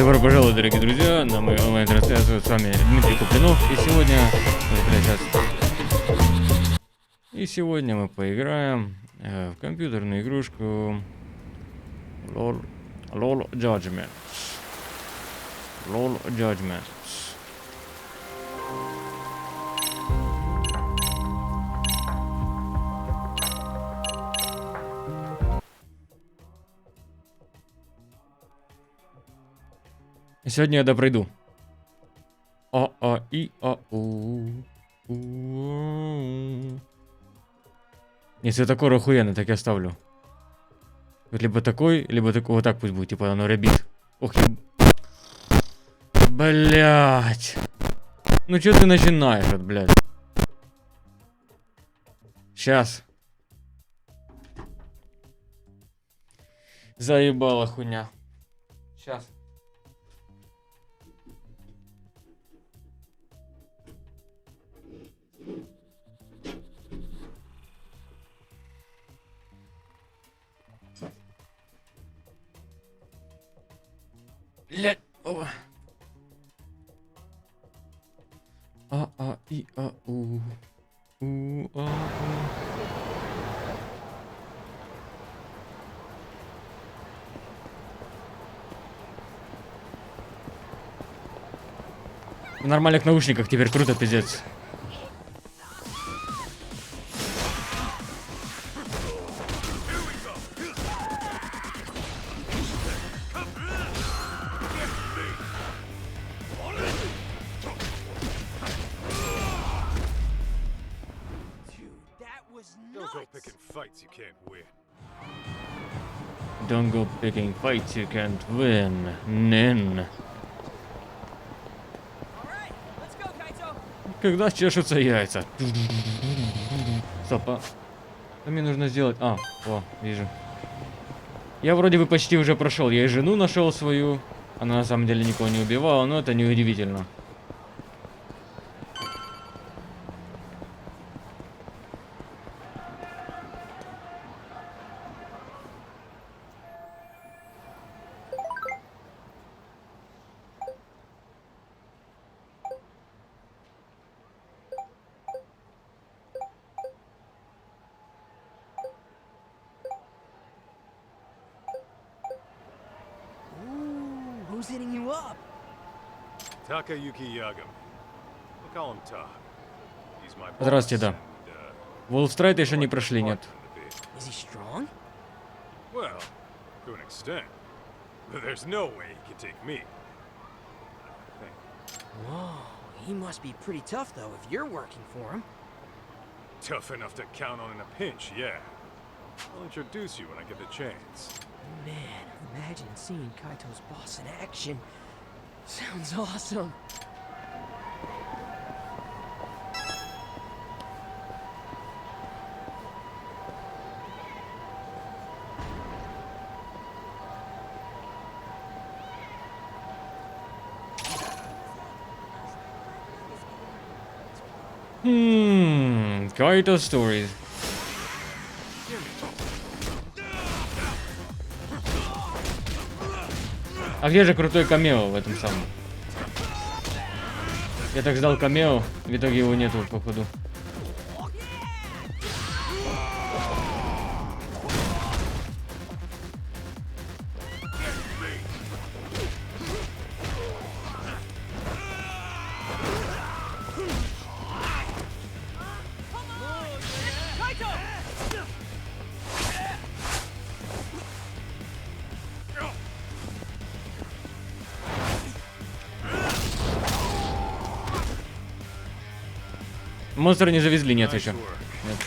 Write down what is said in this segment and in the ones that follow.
Добро пожаловать, дорогие друзья, на мою онлайн-трансляцию. С вами Дмитрий Куплинов. И сегодня мы поиграем в компьютерную игрушку LOL Judgment. LOL Judgment. Сегодня я допройду. Если такой охуенно, так я ставлю. Либо такой, вот так пусть будет, типа оно рябит. Ох, блять. Ну что ты начинаешь, вот, блядь? Сейчас. Заебала хуйня. Сейчас. Блять. В нормальных наушниках теперь круто, пиздец. Don't go picking fights you can't win. Нин. Когда чешутся яйца. Стоп, что мне нужно сделать? О, вижу. Я вроде бы почти уже прошел. Я и жену нашел свою. Она на самом деле никого не убивала, но это не удивительно. Who's hitting you up? Takayuki Yagam. We call him Ta. He's my boss. Здравствуйте, да. Волстрайт еще не прошли, нет. Is he strong? Well, to an extent. But there's no way he can take me. Whoa, he must be pretty tough though if you're working for him. Tough enough to count on in a pinch, yeah. I'll introduce you when I get the chance. Man, imagine seeing Kaito's boss in action. Sounds awesome. Kaito stories. А где же крутой камео в этом самом? Я так ждал камео, в итоге его нету, походу. Монстры не завезли, нет еще. Нет.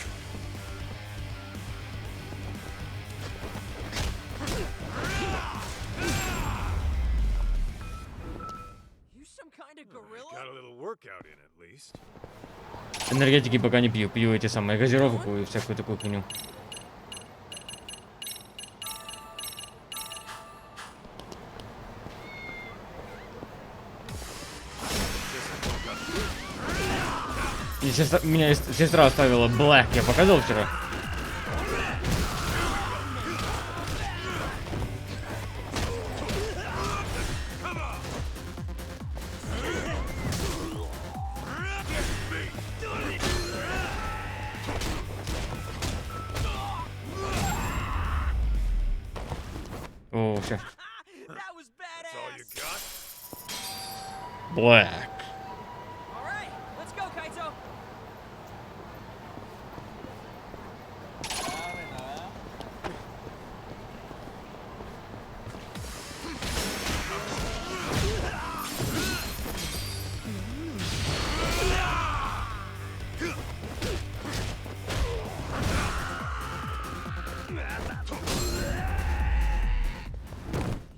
Энергетики пока не пью. Пью эти самые газировку и всякую такую хуйню. И меня сестра оставила Black, я показывал вчера. О, ща. That was That's all you badass. got? Black. All right, let's go, Kaito.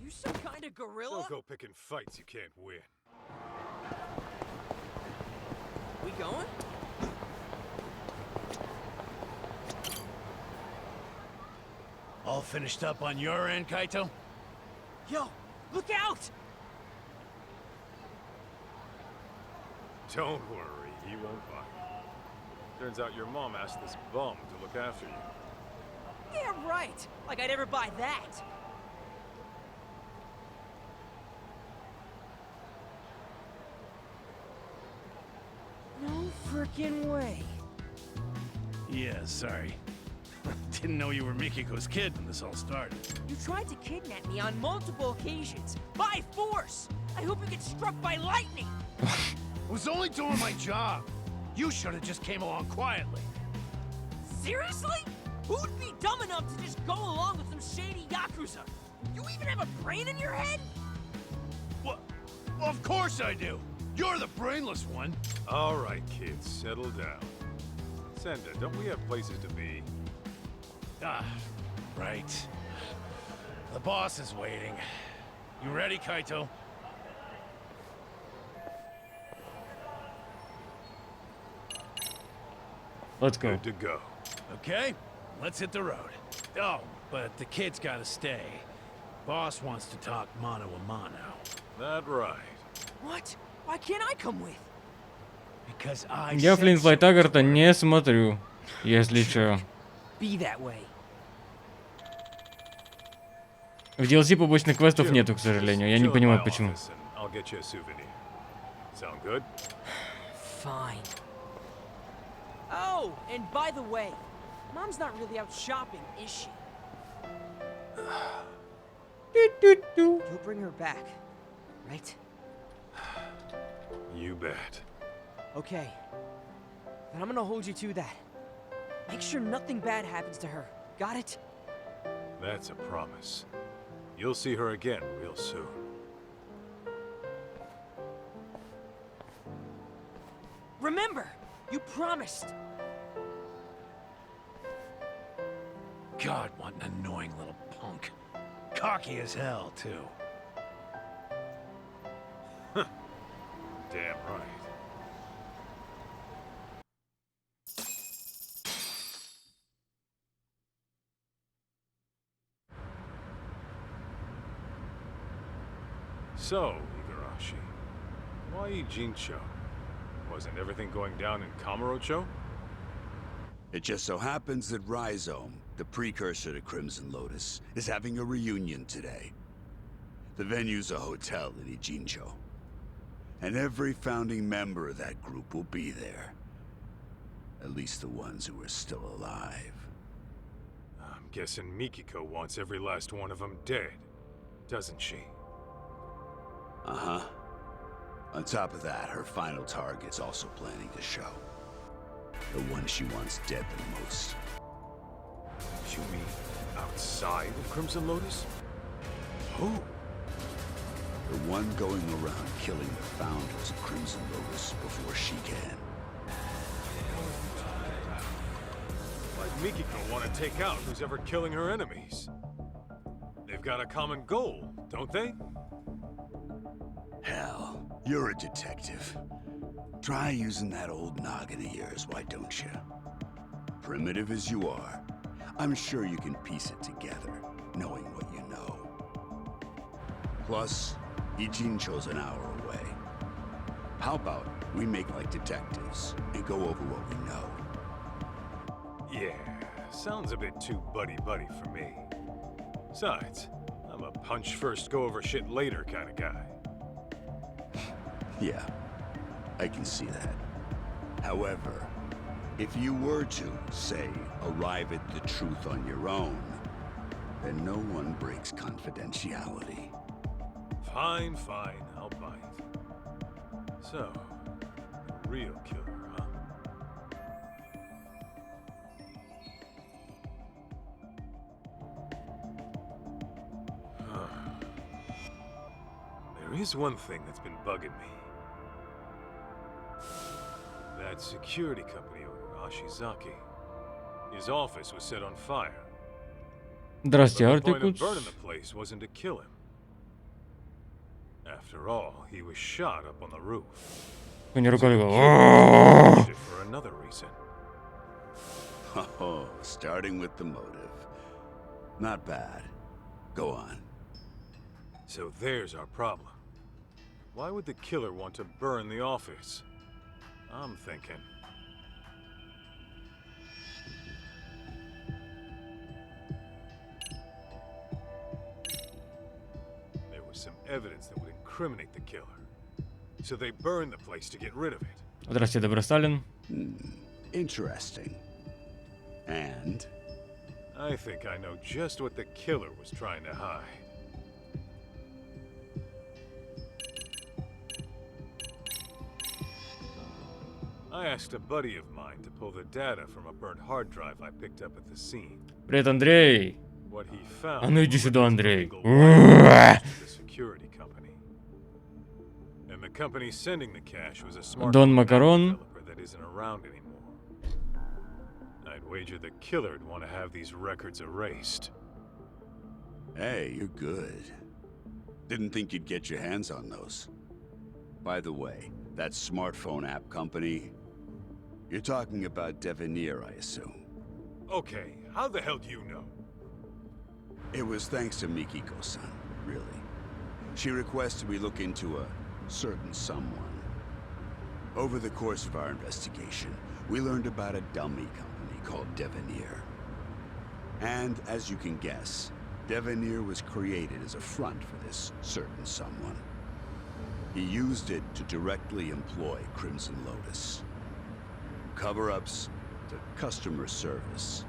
You some kind of gorilla? Don't go picking fights you can't win. We going? All finished up on your end, Kaito? Yo, look out! Don't worry, he won't bite. Turns out your mom asked this bum to look after you. Yeah, right. Like I'd ever buy that. No freaking way. Yeah, sorry. Didn't know you were Mikiko's kid when this all started. You tried to kidnap me on multiple occasions. By force! I hope you get struck by lightning! I was only doing my job. You should have just came along quietly. Seriously? Who'd be dumb enough to just go along with some shady Yakuza? You even have a brain in your head? What? Well, of course I do. You're the brainless one. All right, kids, settle down. Senda, don't we have places to be? Ah, right. The boss is waiting. You ready, Kaito? Let's go. Good to go. Okay, let's hit the road. Oh, but the kid's gotta stay. Boss wants to talk mano a mano. That right. What? Why can't I come with? Because I Я said Флинт so. Флайтаггарта не смотрю, если чё. Be that way. В DLC побочных квестов Chill. нету, к сожалению. Я Chill не in понимаю, my почему. office and I'll get you a souvenir. Sound good? Fine. Oh, and by the way, Mom's not really out shopping, is she? You'll bring her back, right? You bet. Okay. Then I'm gonna hold you to that. Make sure nothing bad happens to her. Got it? That's a promise. You'll see her again real soon. Remember, you promised. God, what an annoying little punk. Cocky as hell, too. Damn right. So, Igarashi, why Ijincho? Wasn't everything going down in Kamurocho? It just so happens that Rhizome, the precursor to Crimson Lotus, is having a reunion today. The venue's a hotel in Ijincho. And every founding member of that group will be there. At least the ones who are still alive. I'm guessing Mikiko wants every last one of them dead, doesn't she? Uh-huh. On top of that, her final target's also planning to show. The one she wants dead the most. You mean outside of Crimson Lotus? Who? The one going around killing the founders of Crimson Lotus before she can. Why'd Mikiko want to take out who's ever killing her enemies? They've got a common goal, don't they? Hell, you're a detective. Try using that old noggin of yours, why don't you? Primitive as you are, I'm sure you can piece it together, knowing what you know. Plus, Ijincho's an hour away. How about we make like detectives and go over what we know? Yeah, sounds a bit too buddy-buddy for me. Besides, I'm a punch first, go over shit later kind of guy. Yeah, I can see that. However, if you were to, say, arrive at the truth on your own, then no one breaks confidentiality. Fine, fine, I'll bite. So, the real killer, huh? There is one thing that's been bugging me. That security company owner, Ashizaki. His office was set on fire. Здрасте, But the point of Артикус. burning the place wasn't to kill him. After all, he was shot up on the roof. Кони So рукой he такой, killed it for another reason. Oh, starting with the motive. Not bad. Go on. So there's our problem. Why would the killer want to burn the office? I'm thinking. There was some evidence that would incriminate the killer. So they burned the place to get rid of it. Здрасте, Добросталин. Interesting. And? I think I know just what the killer was trying to hide. I asked a buddy of mine to pull the data from a burnt hard drive I picked up at the scene. Привет, Андрей. What he found А ну иди were сюда, Андрей. illegal wires to the security company. And the company sending the cash was a smart Дон Макарон. developer that isn't around anymore. I'd wager the killer'd want to have these records erased. Hey, you're good. Didn't think you'd get your hands on those. By the way, that smartphone app company, you're talking about Devenir, I assume. Okay, how the hell do you know? It was thanks to Mikiko-san, really. She requested we look into a certain someone. Over the course of our investigation, we learned about a dummy company called Devenir. And as you can guess, Devenir was created as a front for this certain someone. He used it to directly employ Crimson Lotus. Cover-ups to customer service.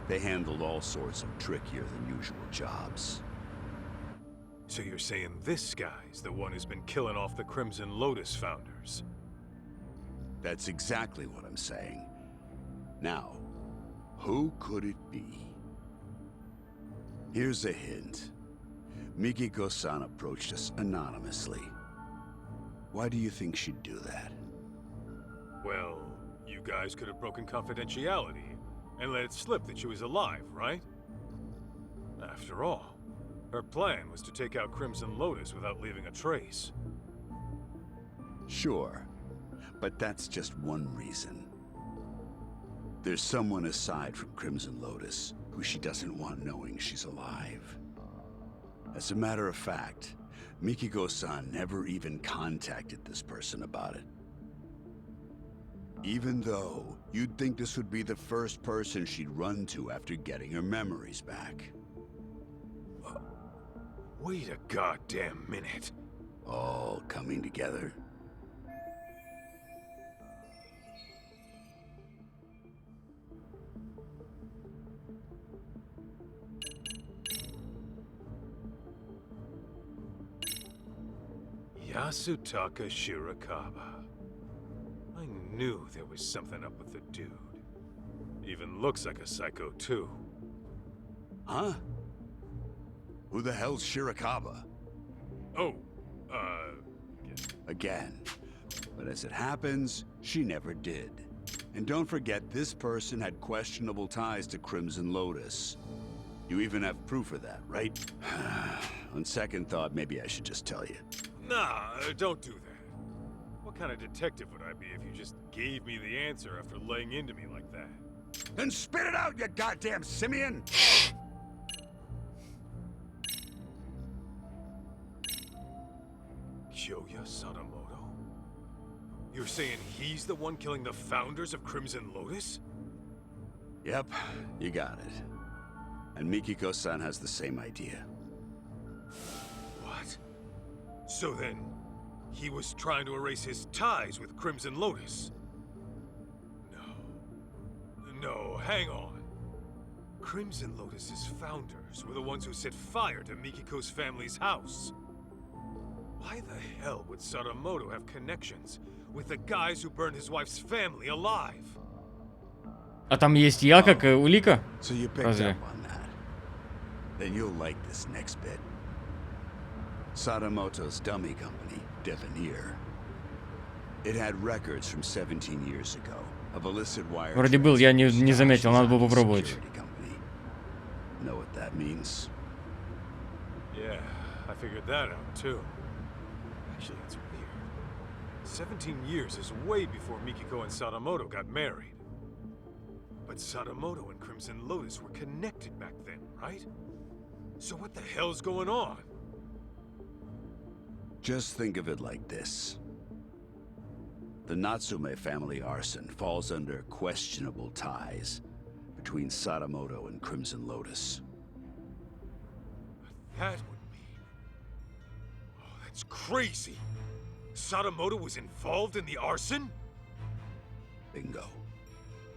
They handled all sorts of trickier than usual jobs. So you're saying this guy's the one who's been killing off the Crimson Lotus founders? That's exactly what I'm saying. Now, who could it be? Here's a hint. Mikiko-san approached us anonymously. Why do you think she'd do that? Well, you guys could have broken confidentiality and let it slip that she was alive, right? After all, her plan was to take out Crimson Lotus without leaving a trace. Sure, but that's just one reason. There's someone aside from Crimson Lotus who she doesn't want knowing she's alive. As a matter of fact, Mikiko-san never even contacted this person about it. Even though you'd think this would be the first person she'd run to after getting her memories back. Wait a goddamn minute. All coming together. Yasutaka Shirakawa. I knew there was something up with the dude. Even looks like a psycho, too. Huh? Who the hell's Shirakawa? Oh, Again. But as it happens, she never did. And don't forget, this person had questionable ties to Crimson Lotus. You even have proof of that, right? On second thought, maybe I should just tell you. nah, don't do that. What kind of detective would I be if you just gave me the answer after laying into me like that? Then spit it out, you goddamn simian! Kyoya Sadamoto? You're saying he's the one killing the founders of Crimson Lotus? Yep, you got it. And Mikiko-san has the same idea. What? So then, he was trying to erase his ties with Crimson Lotus? No. No, hang on. Crimson Lotus's founders were the ones who set fire to Mikiko's family's house. Why the hell would Sadamoto have connections with the guys who burned his wife's family alive? А там есть я как улика? So you picked Разве? up on that. Then you'll like this next bit. Sadamoto's dummy company, Devenir. It had records from 17 years ago of illicit wire. Вроде был, я не заметил, надо было попробовать. Know what that means? Yeah, I figured that out too. Actually, it's weird. 17 years is way before Mikiko and Sadamoto got married. But Sadamoto and Crimson Lotus were connected back then, right? So what the hell's going on? Just think of it like this. The Natsume family arson falls under questionable ties between Sadamoto and Crimson Lotus. That would mean... Oh, that's crazy! Sadamoto was involved in the arson? Bingo.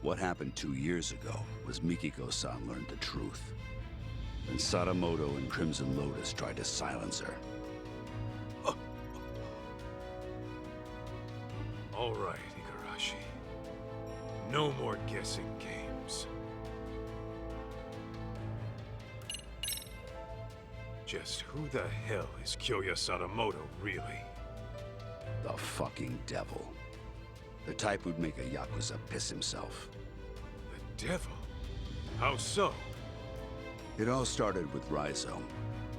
What happened 2 years ago was Mikiko-san learned the truth. Then Sadamoto and Crimson Lotus tried to silence her. All right, Igarashi. No more guessing games. Just who the hell is Kyoya Sadamoto, really? The fucking devil. The type who'd make a Yakuza piss himself. The devil? How so? It all started with Rhizome,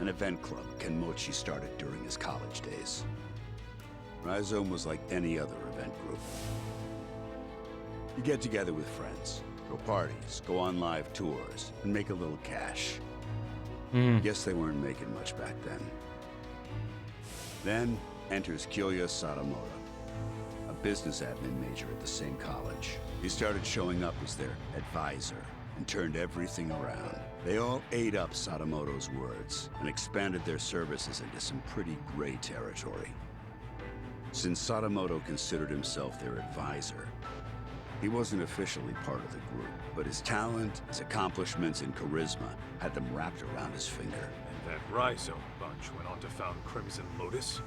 an event club Kenmochi started during his college days. Rhizome was like any other event group. You get together with friends, throw parties, go on live tours, and make a little cash. Guess they weren't making much back then. Then enters Kyoya Sadamoto, a business admin major at the same college. He started showing up as their advisor and turned everything around. They all ate up Sadamoto's words and expanded their services into some pretty gray territory. Since Sadamoto considered himself their advisor, he wasn't officially part of the group, but his talent, his accomplishments, and charisma had them wrapped around his finger. And that Rhizome bunch went on to found Crimson Lotus?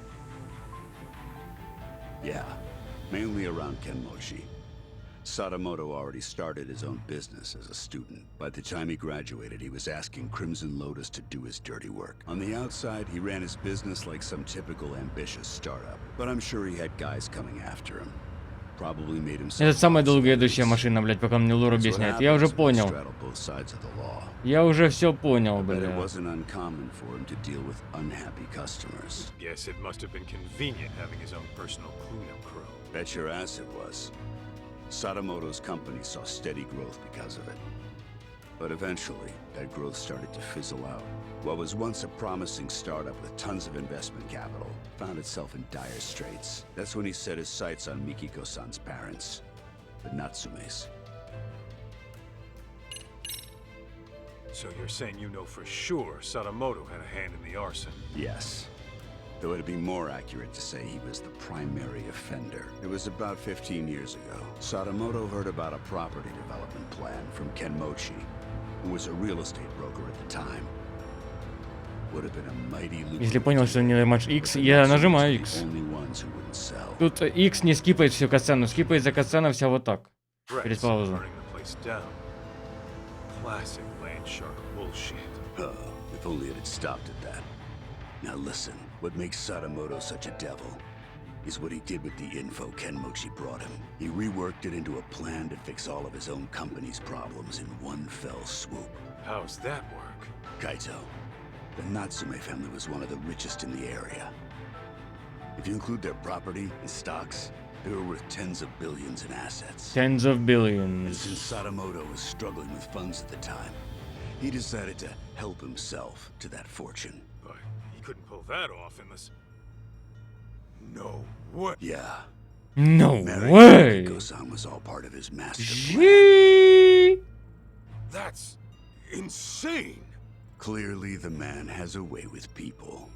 Yeah, mainly around Kenmochi. Sadamoto already started his own business as a student. By the time he graduated, he was asking Crimson Lotus to do his dirty work. On the outside, he ran his business like some typical ambitious startup. But I'm sure he had guys coming after him. Probably made himself... Это самая долгоидущая машина, блядь, пока мне лор объясняет. Я уже понял. Я уже все понял, But it блядь. wasn't uncommon for him to deal with unhappy customers. Guess it must have been convenient having his own personal cleanup crew. Bet your ass it was. Sadamoto's company saw steady growth because of it. But eventually, that growth started to fizzle out. What was once a promising startup with tons of investment capital found itself in dire straits. That's when he set his sights on Mikiko-san's parents, the Natsumes. So you're saying you know for sure Sadamoto had a hand in the arson? Yes. Though it'd be more accurate to say he was the primary offender. It was about 15 years ago. Sadamoto heard about a property development plan from Kenmochi, who was a real estate broker at the time. Would have been a mighty lucrative. Если понял, что не нажимаешь X, я нажимаю X. Тут X не скипает всю катсцену, скипает за катсцену вся вот так. Перед паузой. Classic land shark bullshit. If only it had stopped at that. Now listen, what makes Sadamoto such a devil is what he did with the info Kenmochi brought him. He reworked it into a plan to fix all of his own company's problems in one fell swoop. How's that work? Kaito, the Natsume family was one of the richest in the area. If you include their property and stocks, they were worth tens of billions in assets. Tens of And billions. since Sadamoto was struggling with funds at the time, he decided to help himself to that fortune. But he couldn't pull that off unless... No way! Yeah. No Marrying way! Mikiko-san was all part of his master plan. Gee. That's... insane! Clearly, the man has a way with people.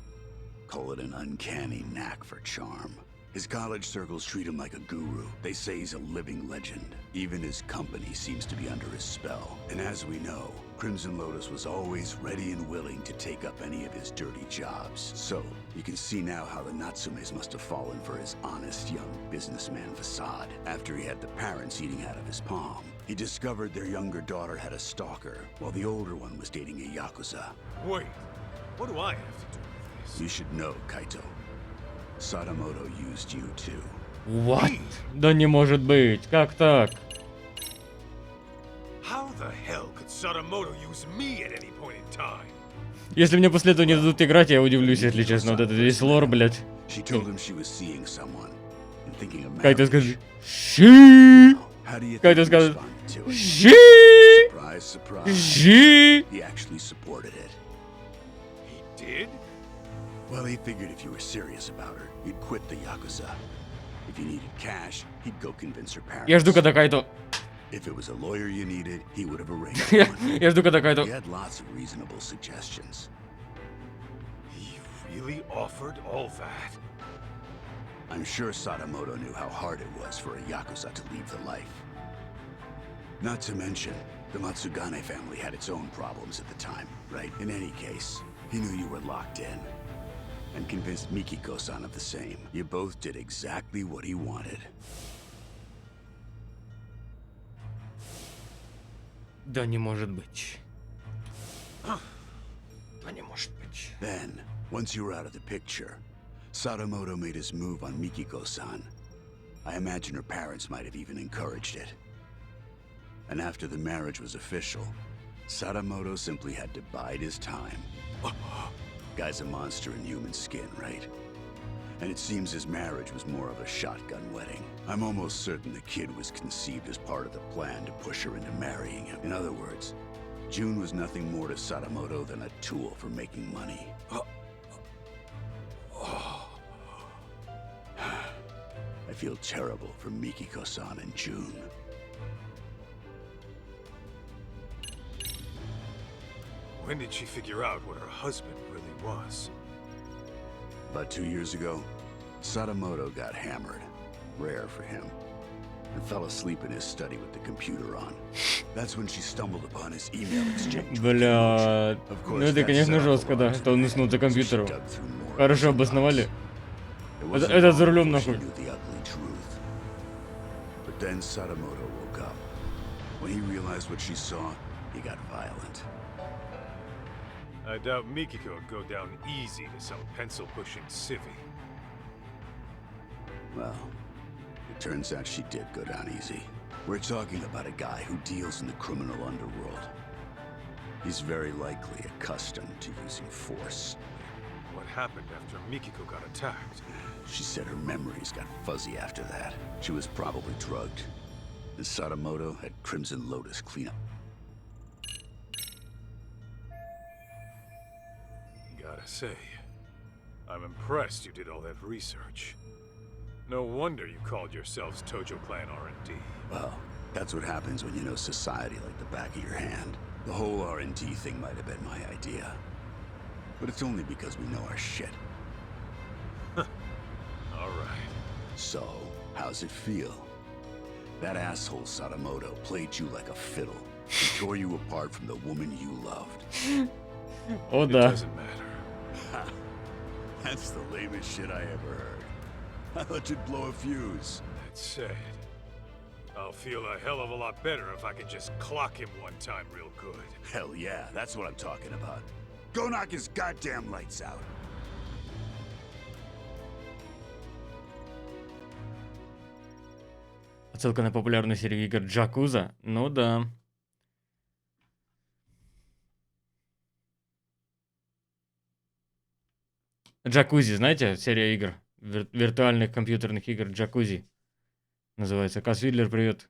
Call it an uncanny knack for charm. His college circles treat him like a guru. They say he's a living legend. Even his company seems to be under his spell. And as we know, Crimson Lotus was always ready and willing to take up any of his dirty jobs. So, you can see now how the Natsumes must have fallen for his honest young businessman facade. After he had the parents eating out of his palm, he discovered their younger daughter had a stalker, while the older one was dating a Yakuza. Wait, what do I have to do with this? You should know, Kaito. Sadamoto used you too. What? Да не может быть. Как так? How the hell could Sadamoto use me at any point in time? Если мне после этого не дадут играть, я удивлюсь, если честно. Вот этот весь лор, блядь. She told him she was seeing someone and thinking of Кайто marriage. скажет «Щи!» How do you think Кайто he скажет responded to it? «Щи! Surprise, surprise. Щи!» He actually supported it. He did? Well, he figured if you were serious about her, you'd quit the Yakuza. If you needed cash, he'd go convince her parents. Я жду, когда Кайто... If it was a lawyer you needed, he would have arranged one. Я жду, когда Кайто... He had lots of reasonable suggestions. He really offered all that? I'm sure Sadamoto knew how hard it was for a Yakuza to leave the life. Not to mention, the Matsugane family had its own problems at the time, right? In any case, he knew you were locked in. And convinced Mikiko-san of the same. You both did exactly what he wanted. Да не может быть. Да не может быть. Then, once you were out of the picture, Sadamoto made his move on Mikiko-san. I imagine her parents might have even encouraged it. And after the marriage was official, Sadamoto simply had to bide his time. Guy's a monster in human skin, right? And it seems his marriage was more of a shotgun wedding. I'm almost certain the kid was conceived as part of the plan to push her into marrying him. In other words, June was nothing more to Sadamoto than a tool for making money. I feel terrible for Mikiko-san and June. When did she figure out what her husband really was? About 2 years ago, Sadamoto got hammered, rare for him, and fell asleep in his study with the computer on. That's when she stumbled upon his email exchange. Бля, ну это, конечно, жестко, да, что он уснул за компьютером. Хорошо обосновали. Это за рулем нахуй. But then Sadamoto woke up. When he realized what she saw, he got violent. I doubt Mikiko would go down easy to some pencil-pushing civvy. Well, it turns out she did go down easy. We're talking about a guy who deals in the criminal underworld. He's very likely accustomed to using force. What happened after Mikiko got attacked? She said her memories got fuzzy after that. She was probably drugged. And Sadamoto had Crimson Lotus clean up. Gotta say, I'm impressed you did all that research. No wonder you called yourselves Tojo Clan R&D. Well, that's what happens when you know society like the back of your hand. The whole R&D thing might have been my idea. But it's only because we know our shit. All right. So, how's it feel? That asshole Sadamoto played you like a fiddle. He tore you apart from the woman you loved. О, It да. doesn't matter. That's the lamest shit I ever heard. I thought you'd blow a fuse. That said, I'll feel a hell of a lot better if I can just clock him one time real good. Hell yeah, that's what I'm talking about. Go knock his goddamn lights out. Отсылка на популярную серию игр Джакуза. Ну да. Джакузи, знаете, серия игр, виртуальных компьютерных игр Джакузи называется. Касвидлер, привет.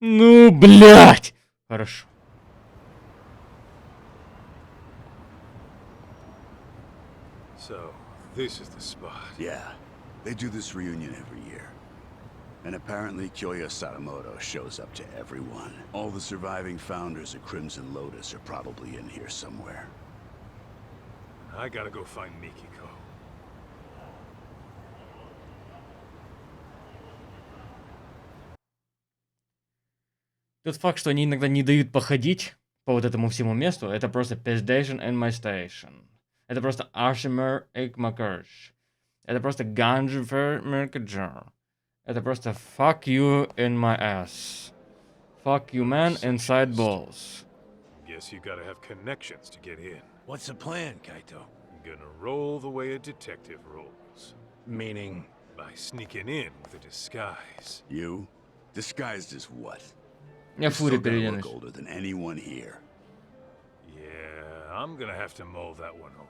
Ну, блядь! Хорошо. So, this is the spot. Yeah, They do this reunion every year. And apparently Kyoya Sadamoto shows up to everyone. All the surviving founders of Crimson Lotus are probably in here somewhere. I gotta go find Mikiko. Тот факт, что они иногда не дают походить по вот этому всему месту, это просто Pestation and My Station. Это просто Ashimer Ekmakirch. Это просто Ganjifer Merkajar. Это просто Fuck you in my ass. Fuck you man inside balls. Guess you gotta have connections to get in. What's the plan, Kaito? Gonna roll the way a detective rolls. Meaning, By sneaking in with a disguise. You? Disguised as what? Я You фури still gotta look переоденусь. older than anyone here. Yeah, I'm gonna have to mull that one over.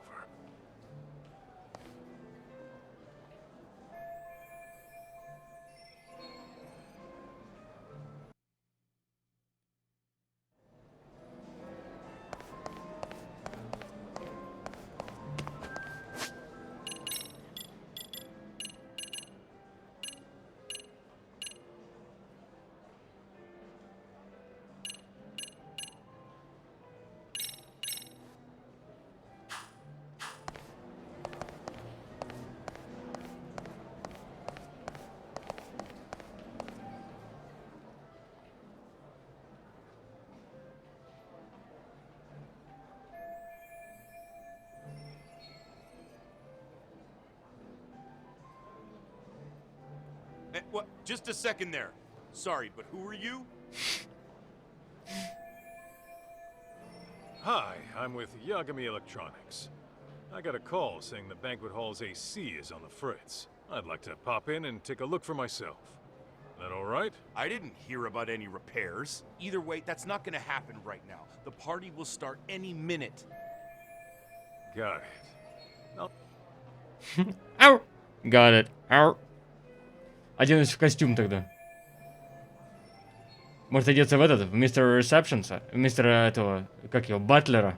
What? Just a second there. Sorry, but who are you? Hi, I'm with Yagami Electronics. I got a call saying the banquet hall's AC is on the fritz. I'd like to pop in and take a look for myself. That all right? I didn't hear about any repairs. Either way, that's not gonna happen right now. The party will start any minute. Got it. I'll Ау! Got it. Ау. Оденусь в костюм тогда. Может одеться в этот, в мистера Ресепшенса, в мистера этого, как его, Батлера.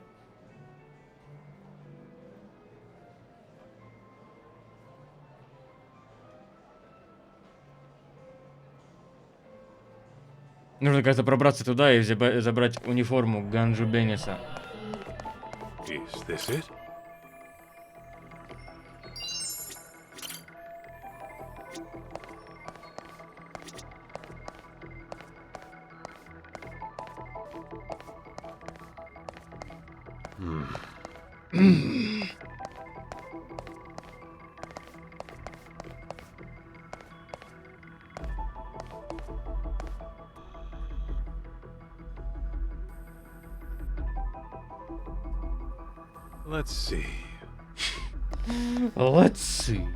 Нужно как-то пробраться туда и забрать униформу Ганджу Бенниса. Is this it? Let's see. Let's see.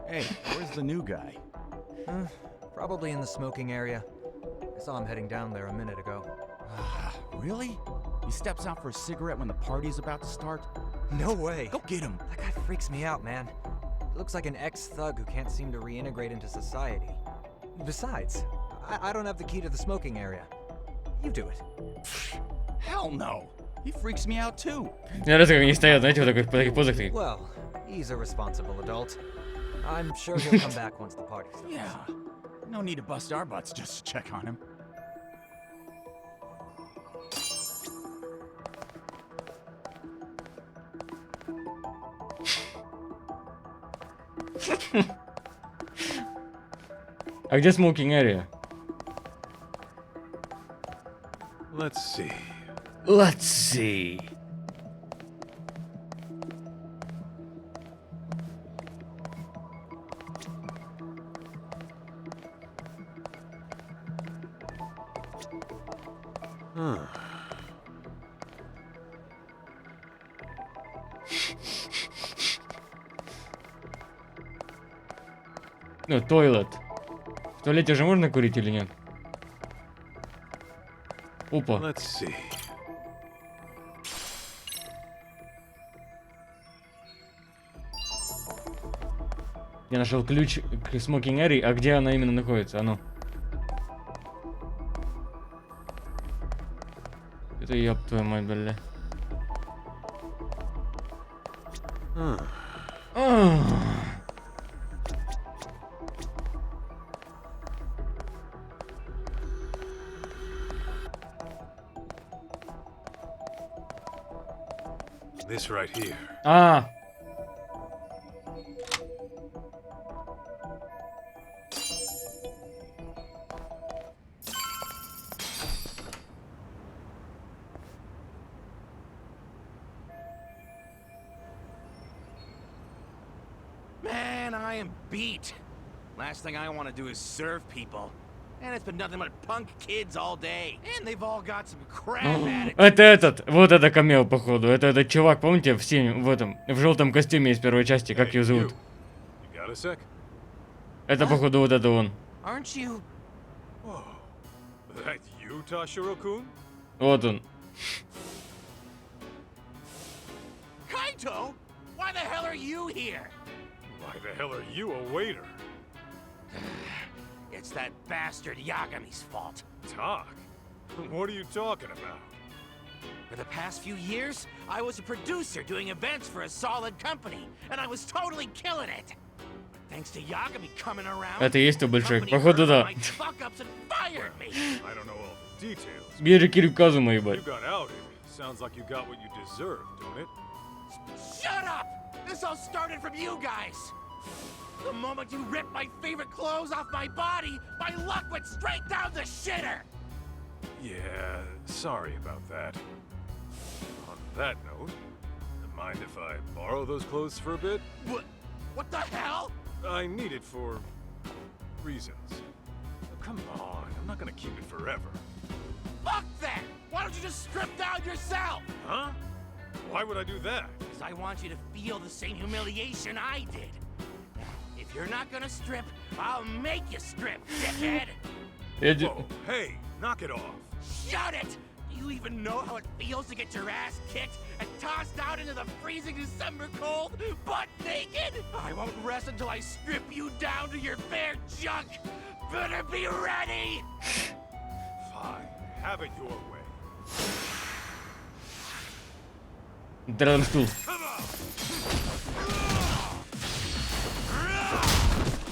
Hey, where's the new guy? Probably in the smoking area. I saw him heading down there a minute ago. Really? He steps out for a cigarette when the party's about to start? No way! Go get him! That guy freaks me out, man. He looks like an ex-thug who can't seem to reintegrate into society. Besides, I don't have the key to the smoking area. You do it. Hell no! He freaks me out too! Мне нравится, как они стоят, знаете, вот в таких позах. Таких. Well, he's a responsible adult. I'm sure he'll come back once the party starts. Yeah. No need to bust our butts just to check on him. А где smoking area? Let's see. Let's see. Ну, toilet. В туалете же можно курить или нет? Опа. Let's see. Я нашел ключ к Smoking Area, а где она именно находится? А ну. Это ёб твою мать, бля. This right here. А, Man, I am beat. Last thing I want to do is serve people. And it's been nothing but punk kids all day. And they've all got some crap attitude. это этот, вот это камео, походу. Это этот чувак, помните, в этом, в желтом костюме из первой части, как ее You. зовут? You got a sec? Это, походу, вот это он. Aren't you? Whoa. That you, Tashiro-kun? Вот он. Kaito? Why the hell are you here? Why the hell are you a waiter? It's that bastard Yagami's fault. Talk? What are you talking about? For the past few years, I was a producer doing events for a solid company, and I was totally killing it. Thanks to Yagami coming around, Это и есть то the большой. company Походу, heard да. my fuck-ups and fired me. I don't know all the details. Бери Кирю Казума, You ебать. got outed. Sounds like you got what you deserved, don't it? Shut up! This all started from you guys! The moment you ripped my favorite clothes off my body, my luck went straight down the shitter! Yeah, sorry about that. On that note, mind if I borrow those clothes for a bit? What the hell? I need it for reasons. Come on, I'm not gonna keep it forever. Fuck that! Why don't you just strip down yourself? Huh? Why would I do that? Because I want you to feel the same humiliation I did. If you're not gonna strip, I'll make you strip, dickhead! Whoa, hey, knock it off. Shut it! Do you even know how it feels to get your ass kicked and tossed out into the freezing December cold, butt naked? I won't rest until I strip you down to your bare junk! Better be ready! Fine, have it your way. Рядом стул.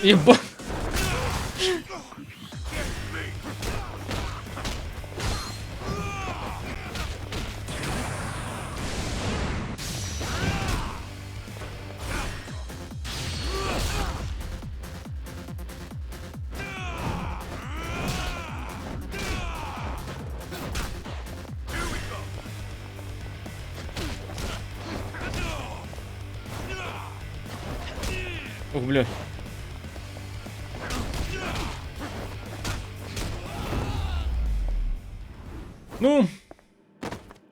Еба. Ух, бля. Ну,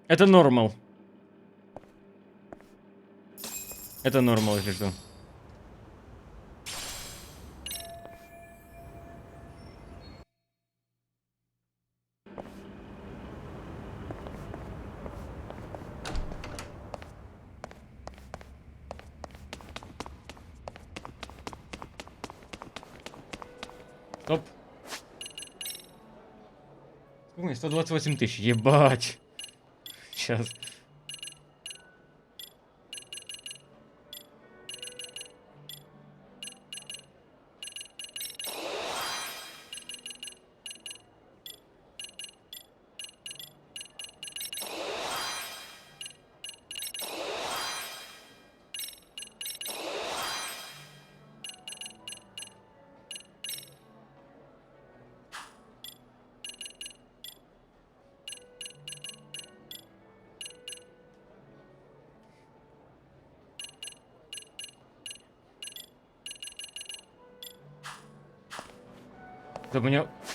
это нормал. Это нормал, если что. Стоп. Сколько у меня? 128 тысяч. Ебать. Сейчас.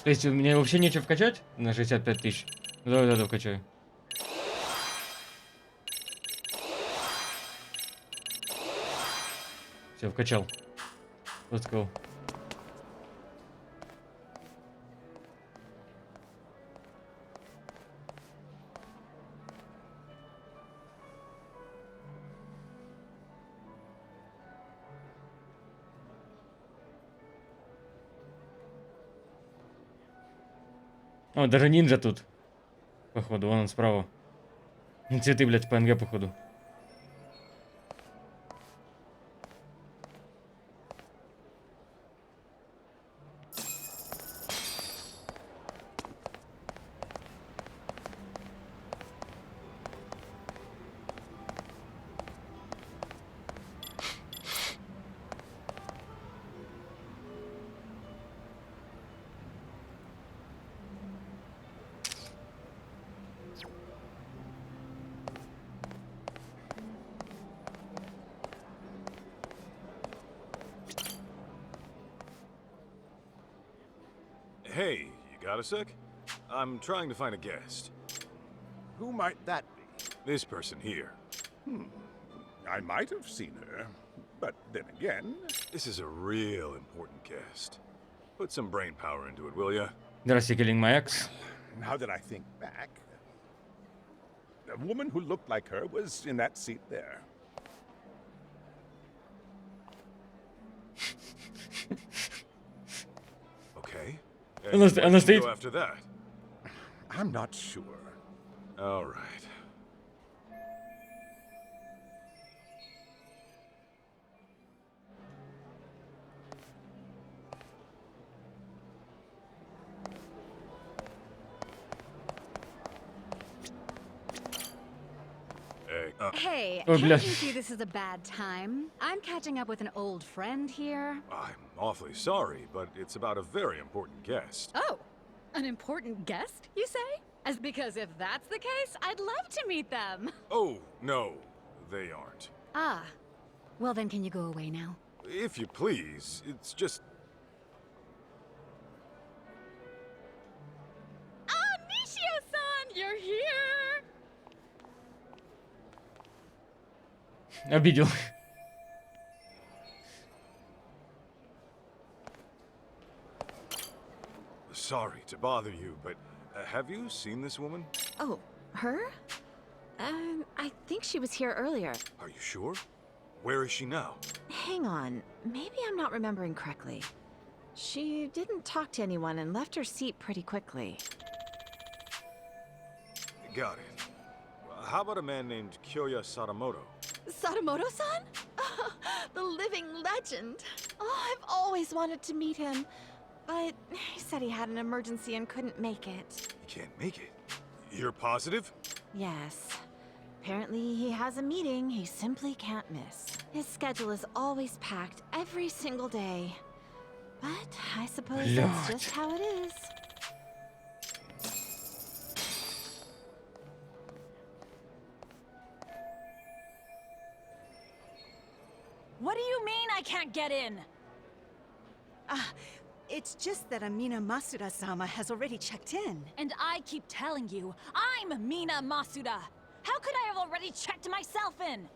То есть у меня вообще нечего вкачать на 65 тысяч? Ну, давай вкачаю. Все, вкачал. Let's go. О, даже нинджа тут. Походу, вон он справа. Цветы, блядь, в ПНГ, походу. Hey, you got a sec? I'm trying to find a guest. Who might that be? This person here. I might have seen her, but then again... This is a real important guest. Put some brain power into it, will ya? Здрасте, killing my ex. Now that I think back, a woman who looked like her was in that seat there. Okay. And let's- where and let's do you eat. go after that? I'm not sure. All right. Hey, Oh, can't bless. you see this is a bad time? I'm catching up with an old friend here. I'm awfully sorry, but it's about a very important guest. Oh, an important guest, you say? As because if that's the case, I'd love to meet them. Oh, no, they aren't. Ah, well then can you go away now? If you please, it's just... Ah, Nishio-san, you're here! Обидел. Sorry to bother you, but have you seen this woman? Oh, her? I think she was here earlier. Are you sure? Where is she now? Hang on, maybe I'm not remembering correctly. She didn't talk to anyone and left her seat pretty quickly. Got it. How about a man named Kyoya Sadamoto? Sadamoto-san? The living legend. Oh, I've always wanted to meet him. But he said he had an emergency and couldn't make it. You can't make it. You're positive? Yes. Apparently he has a meeting he simply can't miss. His schedule is always packed every single day. But I suppose that's Lord. just how it is. What do you mean I can't get in? It's just that Amina Masuda-sama has already checked in. And I keep telling you, I'm Mina Masuda. How could I have already checked myself in?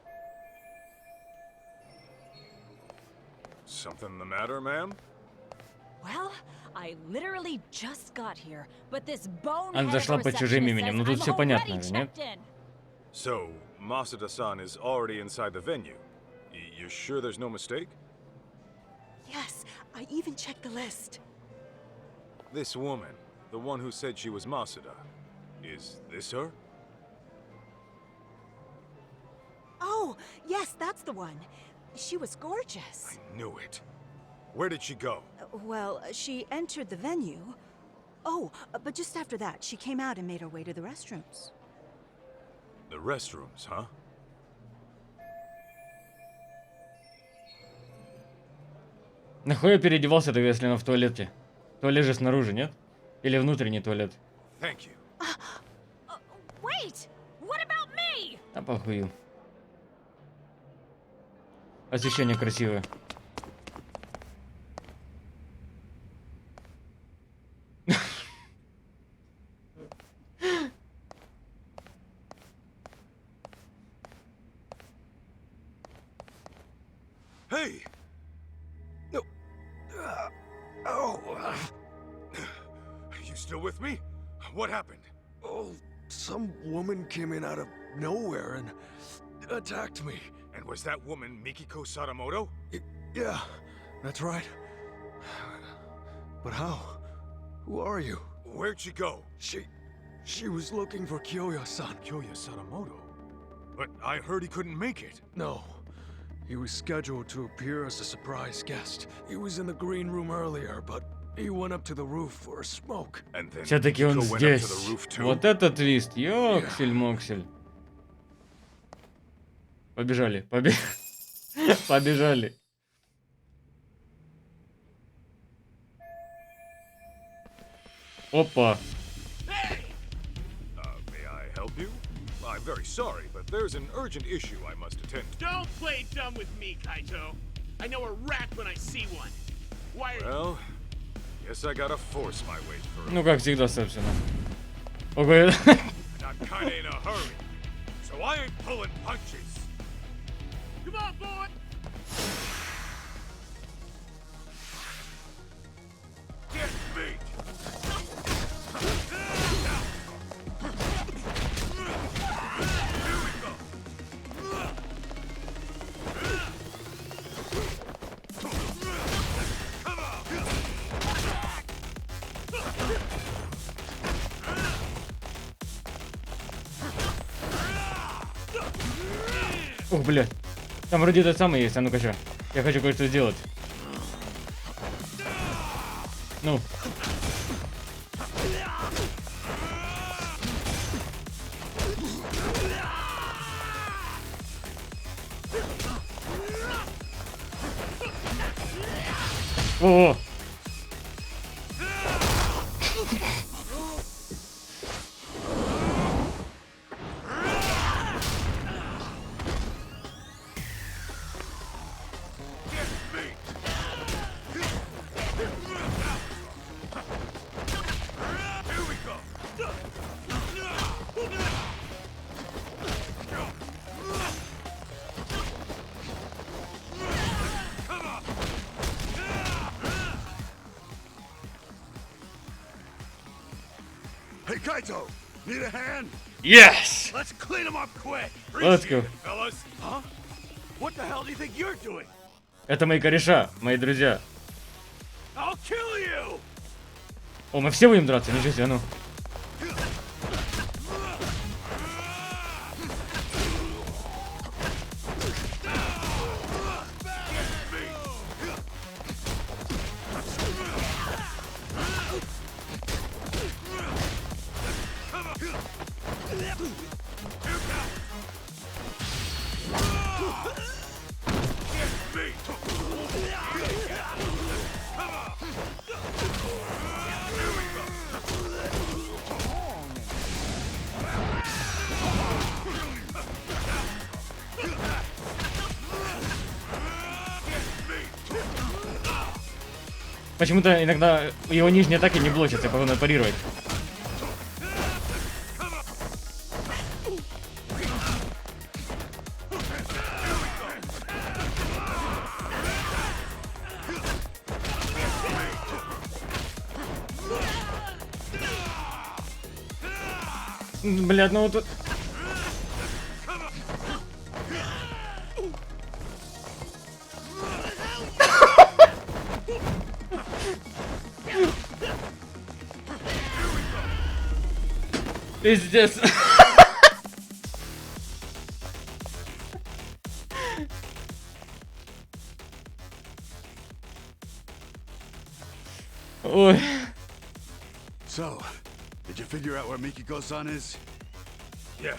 Something the matter, ma'am? Well, I literally just got here, but this bonehead Она зашла под чужим именем. Ну тут все понятно же, нет? So, Masuda-san is already inside the venue. You sure there's no mistake? Yes, I even checked the list. This woman, the one who said she was Masuda, is this her? Oh, yes, that's the one. She was gorgeous. I knew it. Where did she go? Well, she entered the venue. Oh, but just after that, she came out and made her way to the restrooms. The restrooms, huh? Нахуй переодевался тогда, если она в туалете? Туалет же снаружи, нет? Или внутренний туалет? Thank you. Wait! What about me? А похую. Освещение красивое. Hey! No. You still with me? What happened? Oh, some woman came in out of nowhere and attacked me. And was that woman Mikiko Sadamoto? Yeah, that's right. But how? Who are you? Where'd she go? She was looking for Kyoya-san. Kyoya Sadamoto? But I heard he couldn't make it. No. He was scheduled to appear as a surprise guest. He was in the green room earlier, but he went up to the roof for a smoke. And then Все-таки он Nico went up to здесь. the roof too. Вот это твист. Ёксель-моксель. Побежали. Побежали. Опа. May I help you? I'm very sorry, but there's an urgent issue I must attend to. Don't play dumb with me, Kaito. I know a rat when I see one. Why are you... Well, guess I gotta force my way through. Ну, как всегда, собственно. Ого. And I'm kinda in a hurry, so I ain't pulling punches. Come on, boy! Get me! Ух, блядь. Там вроде этот самый есть, а ну-ка что. Я хочу кое-что сделать. Ну. О! Hey, Kaito! Need a hand? Yes! Let's clean them up quick! Let's go. Fellas, Huh? What the hell do you think you're doing? Это мои кореша, мои друзья. I'll kill you! О, мы все будем драться, ничего себе, ну. Почему-то иногда его нижние атаки не блочатся, потом надо парировать. Блядь, ну вот тут... Пиздец. Ой. So, did you figure out where Mikiko-san is? yeah.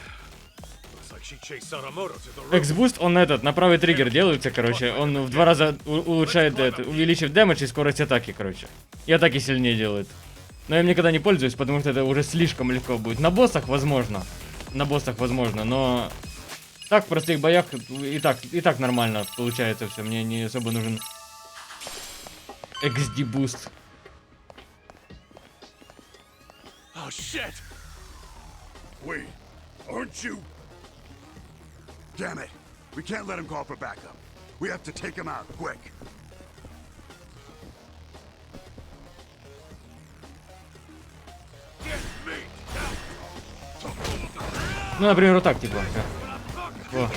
Looks like she chased Sadamoto to the roof. Эксбуст, он этот, на правый триггер делается, короче. Он в 2 раза улучшает это, увеличив дэмэдж и скорость атаки, короче. И атаки сильнее делает. Но я им никогда не пользуюсь, потому что это уже слишком легко будет. На боссах возможно. На боссах возможно, но... Так, в простых боях и так нормально получается все. Мне не особо нужен... XD буст. Oh shit! Wait, aren't you? Damn it! We can't let him call for backup. We have to take him out, quick. Ну, например, вот так, типа. О.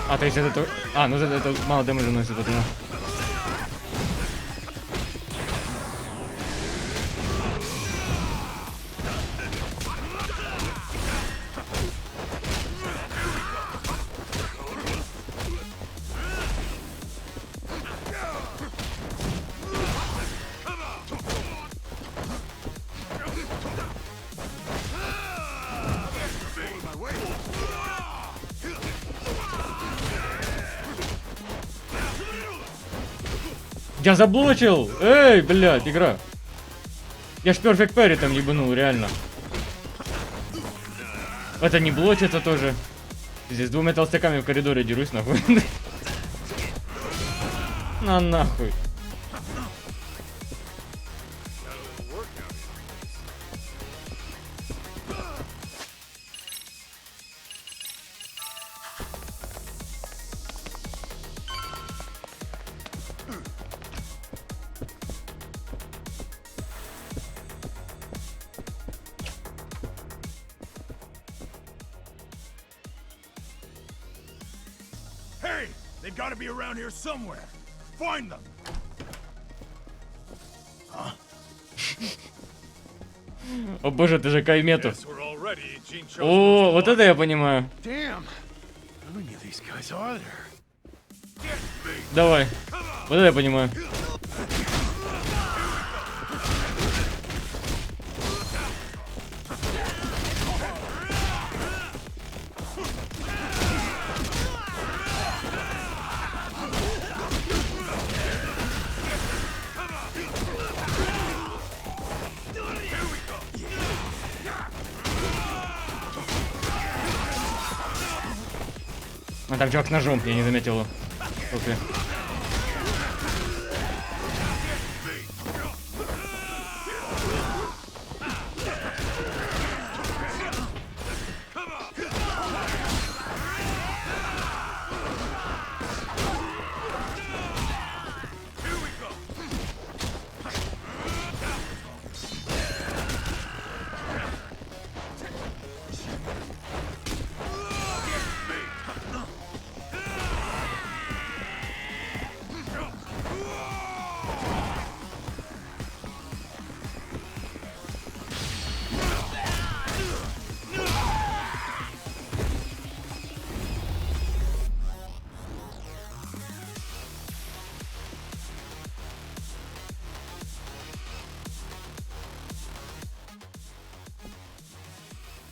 А, то есть это... А, ну это мало дэмэджа носит, это... Я заблочил! Эй, блядь, игра. Я ж Perfect Parry там ебанул, реально. Это не блочится тоже. Здесь с двумя толстяками в коридоре дерусь, нахуй. На нахуй. Hey, they've got to be around here somewhere. Find them. О боже, ты же Каймету. Yes, we're all ready. Gene chose О, вот это я понимаю. Damn. How many of these guys are there? Давай. Вот это я понимаю. А там чувак с ножом, я не заметил его. Окей.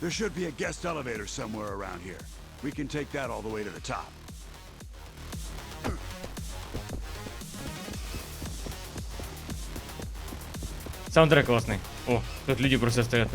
There should be a guest elevator somewhere around here. We can take that all the way to the top. Саундтрек классный. О, тут люди просто стоят.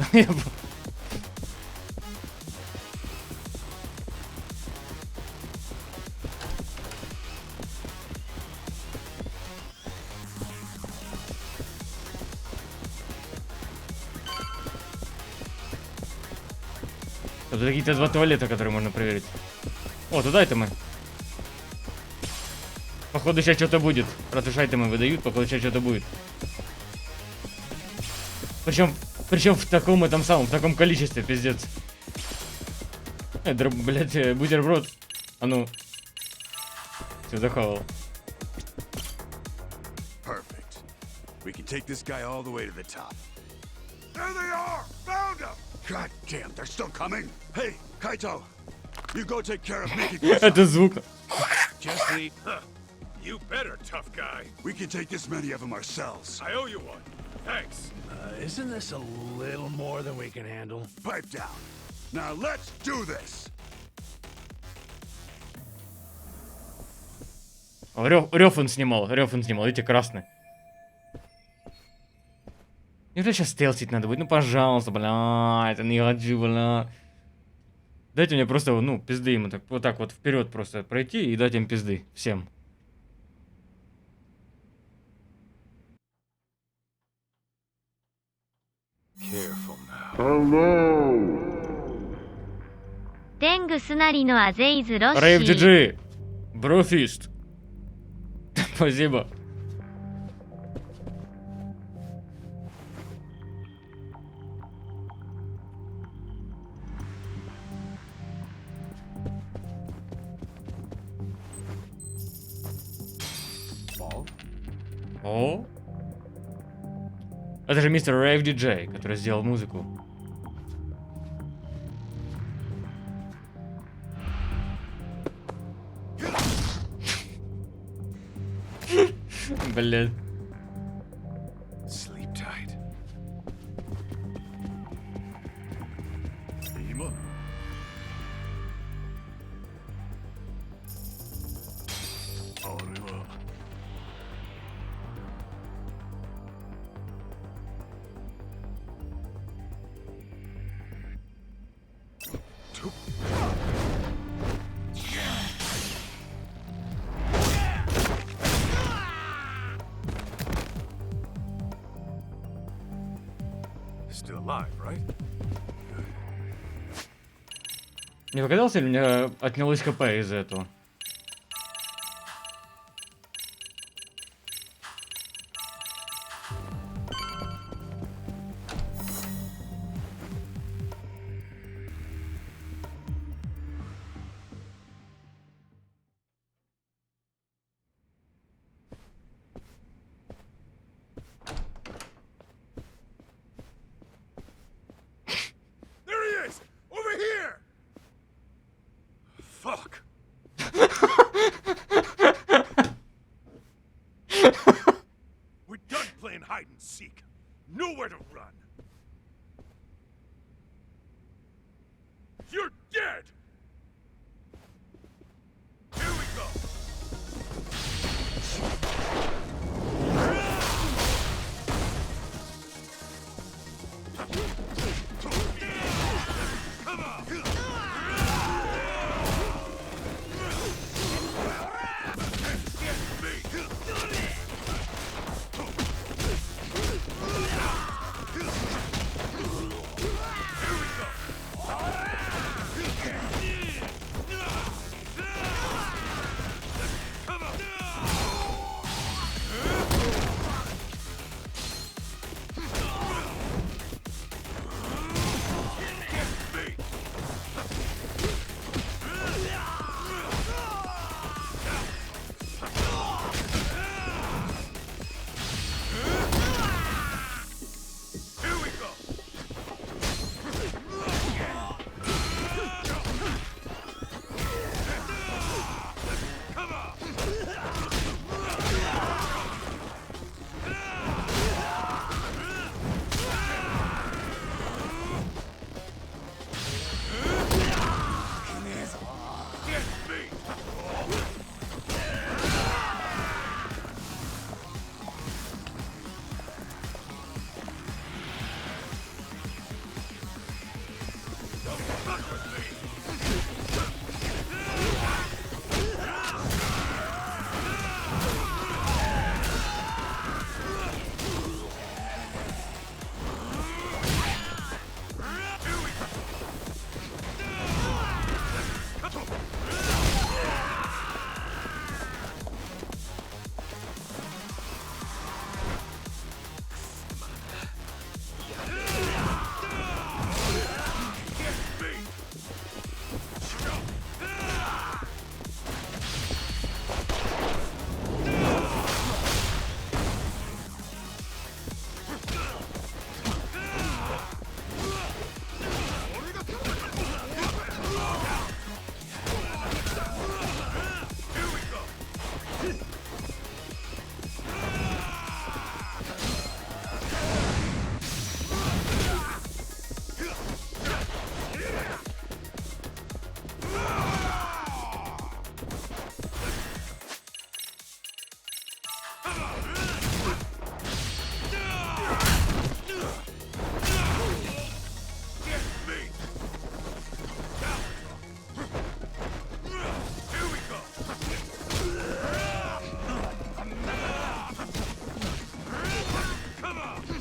Тут какие-то два туалета, которые можно проверить. О, туда это мы. Походу сейчас что-то будет. Раз уж айтемы выдают, походу сейчас что-то будет. Причем в таком этом самом, в таком количестве, пиздец. Блять, бутерброд. А ну. Все захавал. Perfect. We can take this guy all the way to the top. There they are! Found them! God damn, they're still coming! Hey, Kaito! You go take care of making this. Это звук. Jesse, you better, tough guy. We can take this many of them ourselves. I owe you one. Thanks. Isn't this a little more than we can handle? Pipe down. Now let's do this! Рёв он снимал, видите, красный. Неужели сейчас стелсить надо будет? Ну, пожалуйста, бля, это не хочу, бля. Дайте мне просто, ну, пизды ему так, вот так вот вперед просто пройти и дать им пизды. Всем. Рейв GG. Брофист. Спасибо. О. Это же мистер Рейв Диджей, который сделал музыку. Блядь. Sleep tight. alive, right? Не показался ли мне отнялось ХП из этого? There he is! Over here! Fuck. We're done playing hide and seek. Nowhere to run. You're dead! Here we go! Come on!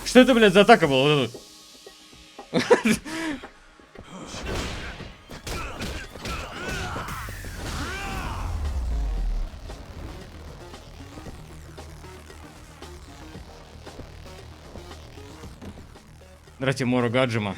Что это, блядь, за атака была? Вот это? Здрасте, Мору Гаджима.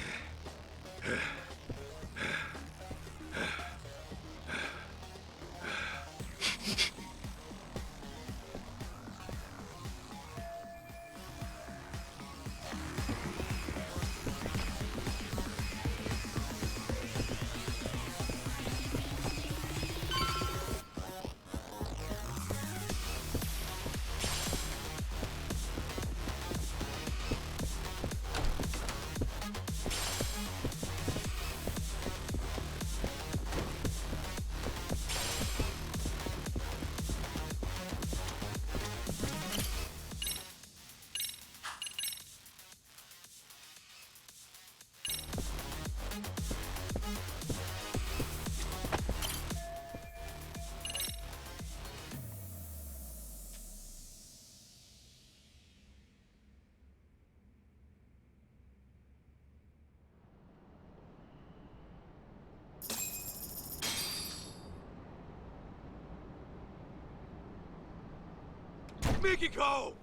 Mikiko!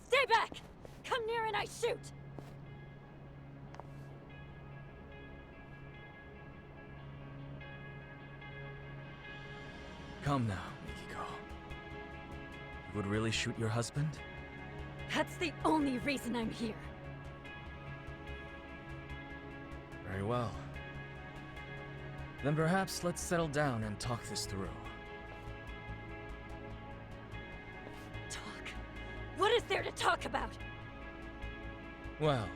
Stay back! Come near and I shoot! Come now, Mikiko. You would really shoot your husband? That's the only reason I'm here. Very well. Then perhaps let's settle down and talk this through. Talk? What is there to talk about? Well,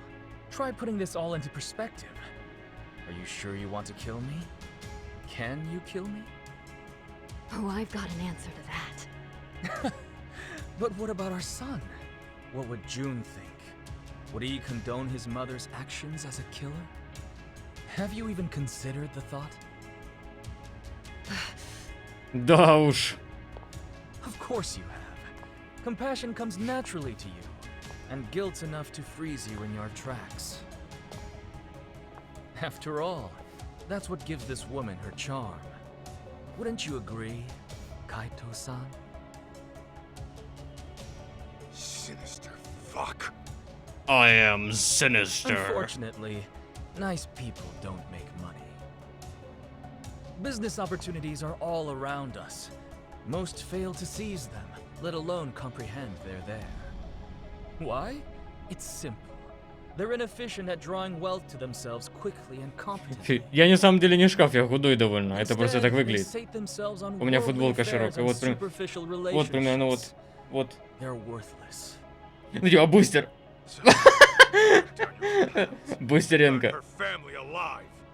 try putting this all into perspective. Are you sure you want to kill me? Can you kill me? Oh, I've got an answer to that. But what about our son? What would June think? Would he condone his mother's actions as a killer? Have you even considered the thought? Да уж. Of course you have. Compassion comes naturally to you, and guilt's enough to freeze you in your tracks. After all, that's what gives this woman her charm. Wouldn't you agree, Kaito-san? Sinister fuck. I am sinister. Unfortunately, nice people don't make money. Business opportunities are all around us. Most fail to seize them, let alone comprehend they're there. Why? It's simple. They're inefficient at drawing wealth to themselves quickly and competently. Я на самом деле не шкаф, я худой довольно. Это просто так выглядит. У меня футболка широкая. Вот, вот примерно вот. Вот. Ну типа бустер. Бустеренко.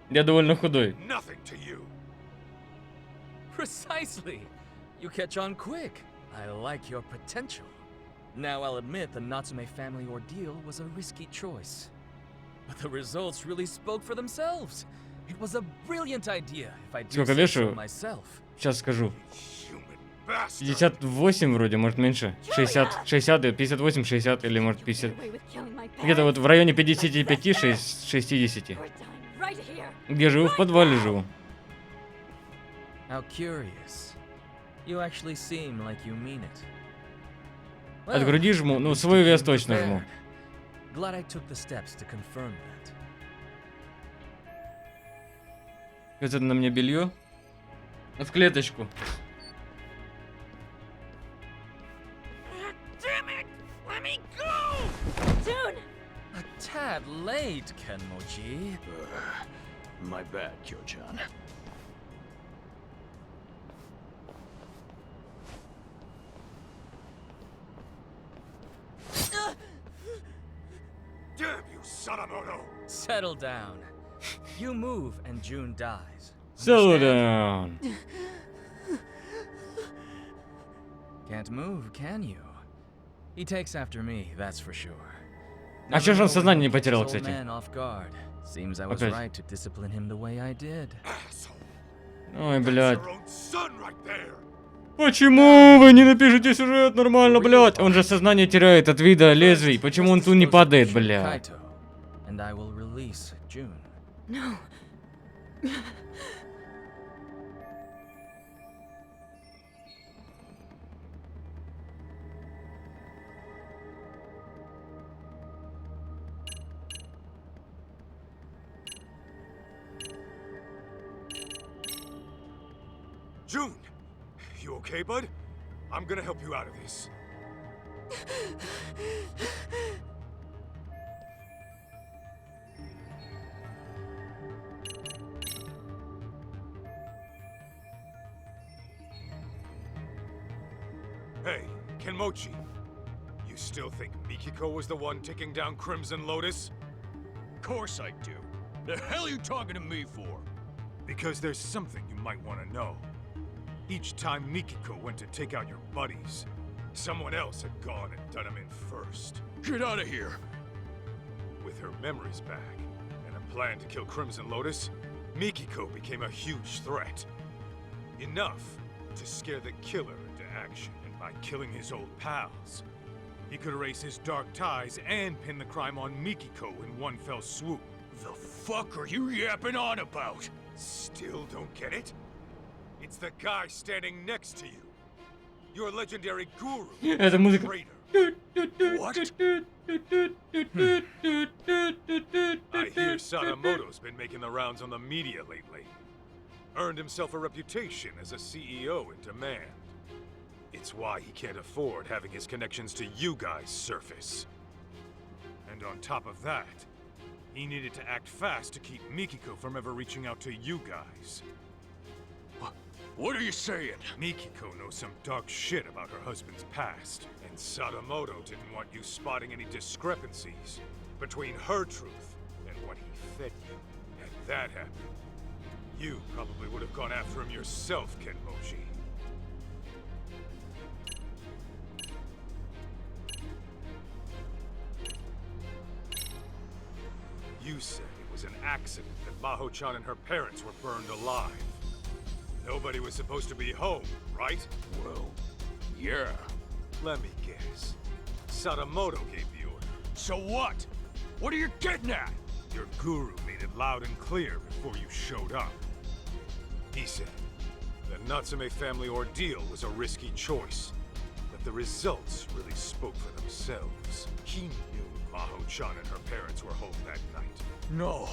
Я довольно худой. Precisely. You catch on quick. I like your potential. Now I'll admit the Natsume family ordeal was a risky choice. But the results really spoke for themselves. It was a brilliant idea, if I do say so myself. Сейчас скажу. 58 вроде, может меньше. 60, 58, 60 или может 50. Где-то вот в районе 55-60. Где живу? В подвале живу. How curious. You actually seem like you mean it. От груди жму, ну свой вес точно жму. Glad I took the steps to confirm that. Это на мне белье? В клеточку. Damn it! Let me go! June! A tad late, Kenmochi. My bad, Kyo-chan. Damn you, Sadamoto! Settle down. You move and June dies. Settle down. Can't move, can you? He takes after me, that's for sure. А чё же он сознание не потерял, кстати? Seems I was right to discipline him the way I did. Ой, блядь. Почему вы не напишете сюжет нормально, блядь? Он же сознание теряет от вида лезвий. Почему он тут не падает, блядь? No. June! You okay, bud? I'm gonna help you out of this. Hey, Kenmochi. You still think Mikiko was the one taking down Crimson Lotus? Of course I do. The hell are you talking to me for? Because there's something you might want to know. Each time Mikiko went to take out your buddies, someone else had gone and done him in first. Get out of here! With her memories back, and a plan to kill Crimson Lotus, Mikiko became a huge threat. Enough to scare the killer into action, and by killing his old pals, he could erase his dark ties and pin the crime on Mikiko in one fell swoop. The fuck are you yapping on about? Still don't get it? It's the guy standing next to you. Your legendary guru. Это музыка. Traitor. What? I hear Sadamoto's been making the rounds on the media lately. Earned himself a reputation as a CEO in demand. It's why he can't afford having his connections to you guys surface. And on top of that, he needed to act fast to keep Mikiko from ever reaching out to you guys. What are you saying? Mikiko knows some dark shit about her husband's past, and Sadamoto didn't want you spotting any discrepancies between her truth and what he fed you. Had that happened, you probably would have gone after him yourself, Kenmoji. You said it was an accident that Maho-chan and her parents were burned alive. Nobody was supposed to be home, right? Well, yeah. Let me guess. Sadamoto gave the order. So what? What are you getting at? Your guru made it loud and clear before you showed up. He said the Natsume family ordeal was a risky choice, but the results really spoke for themselves. He knew Maho-chan and her parents were home that night. No.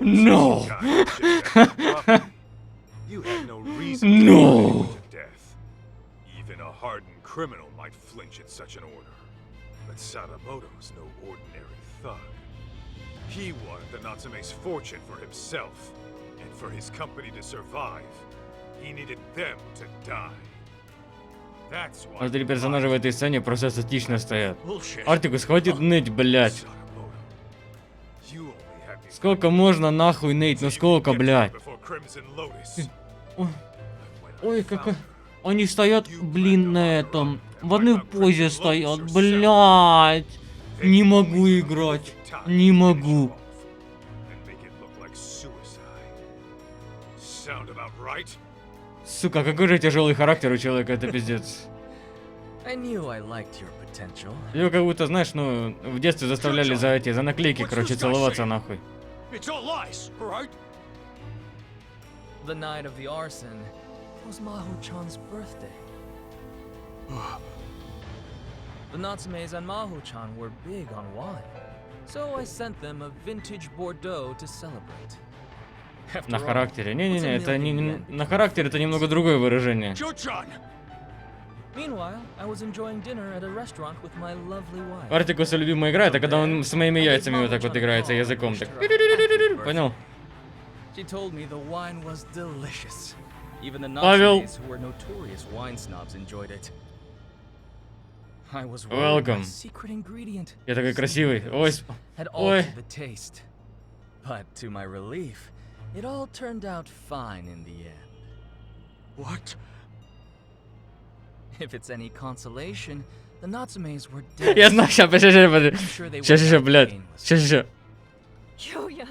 No. You had no reason to put him to death. Even a hardened criminal might flinch at such an order. But Sadamoto's no ordinary thug. He wanted the Natsume's fortune for himself, and for his company to survive, he needed them to die. That's why. Три персонажа в этой сцене просто статично стоят. Артикус, хватит ныть, блядь. Сколько можно нахуй ныть? Ну сколько, блядь? Ой, как... Они стоят, блин, на этом. В одной позе стоят, блядь. Не могу играть. Не могу. Сука, какой же тяжелый характер у человека, это пиздец. Его как будто, знаешь, ну, в детстве заставляли за наклейки, короче, целоваться нахуй. The night of the arson was Maho-chan's birthday. The Natsumes and Maho-chan were big on wine, so I sent them a vintage Bordeaux to celebrate. На характере. Не-не-не, это не... На характере это немного другое выражение. Артикуса любимая игра, это когда он с моими яйцами вот так вот играется языком. Так. Понял? Павел. Welcome. Я такой красивый. Ой. Ой. But to my relief, it all turned out fine in the end. What? If it's any consolation, the Natsumes were dead. Я знаю, сейчас, блядь. Сейчас. Kyoya,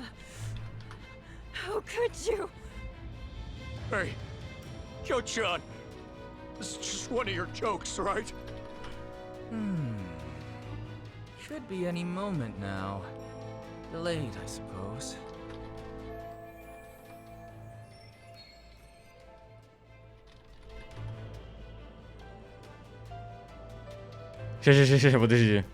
how could you? Hey, Kyo-chan, this is just one of your jokes, right? Should be any moment now. Delayed, I suppose. Сейчас, подожди.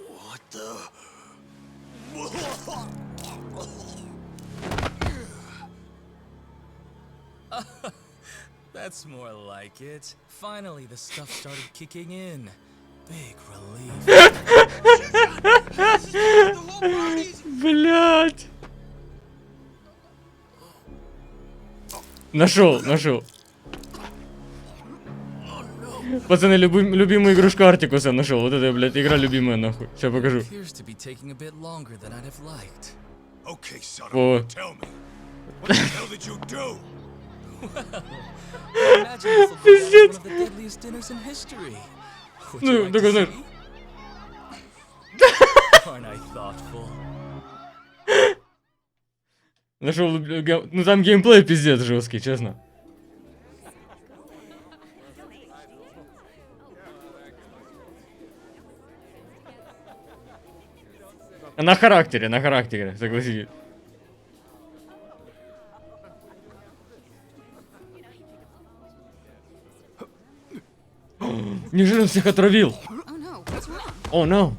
What the? That's more like it. Finally, the stuff started kicking in. Big relief. Блять. Нашел. Пацаны, любимую игрушку Артикуса нашел. Вот это, блядь, игра любимая, нахуй. Сейчас покажу. О. Пиздец. one of the deadliest dinners in history. Would Ну, you like такой, to знаешь. see? Aren't I thoughtful? Нашел, ну там геймплей пиздец жесткий, честно. На характере, согласитесь. Неужели он всех отравил? О, no.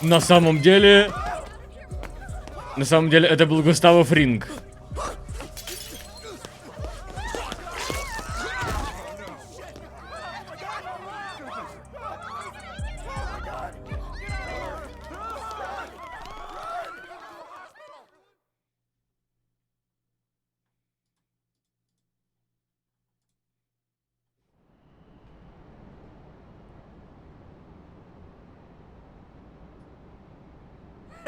На самом деле это был Густаво Фринг.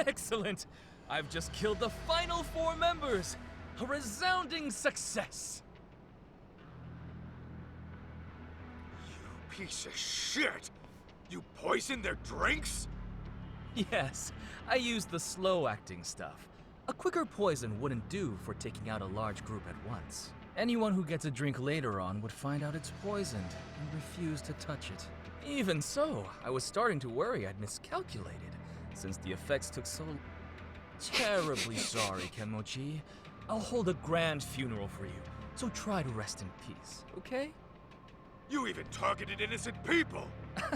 Excellent! I've just killed the final 4 members! A resounding success! Piece of shit! You poisoned their drinks? Yes, I used the slow-acting stuff. A quicker poison wouldn't do for taking out a large group at once. Anyone who gets a drink later on would find out it's poisoned and refuse to touch it. Even so, I was starting to worry I'd miscalculated, since the effects took so... Terribly sorry, Kenmochi. I'll hold a grand funeral for you, so try to rest in peace, okay? You even targeted innocent people!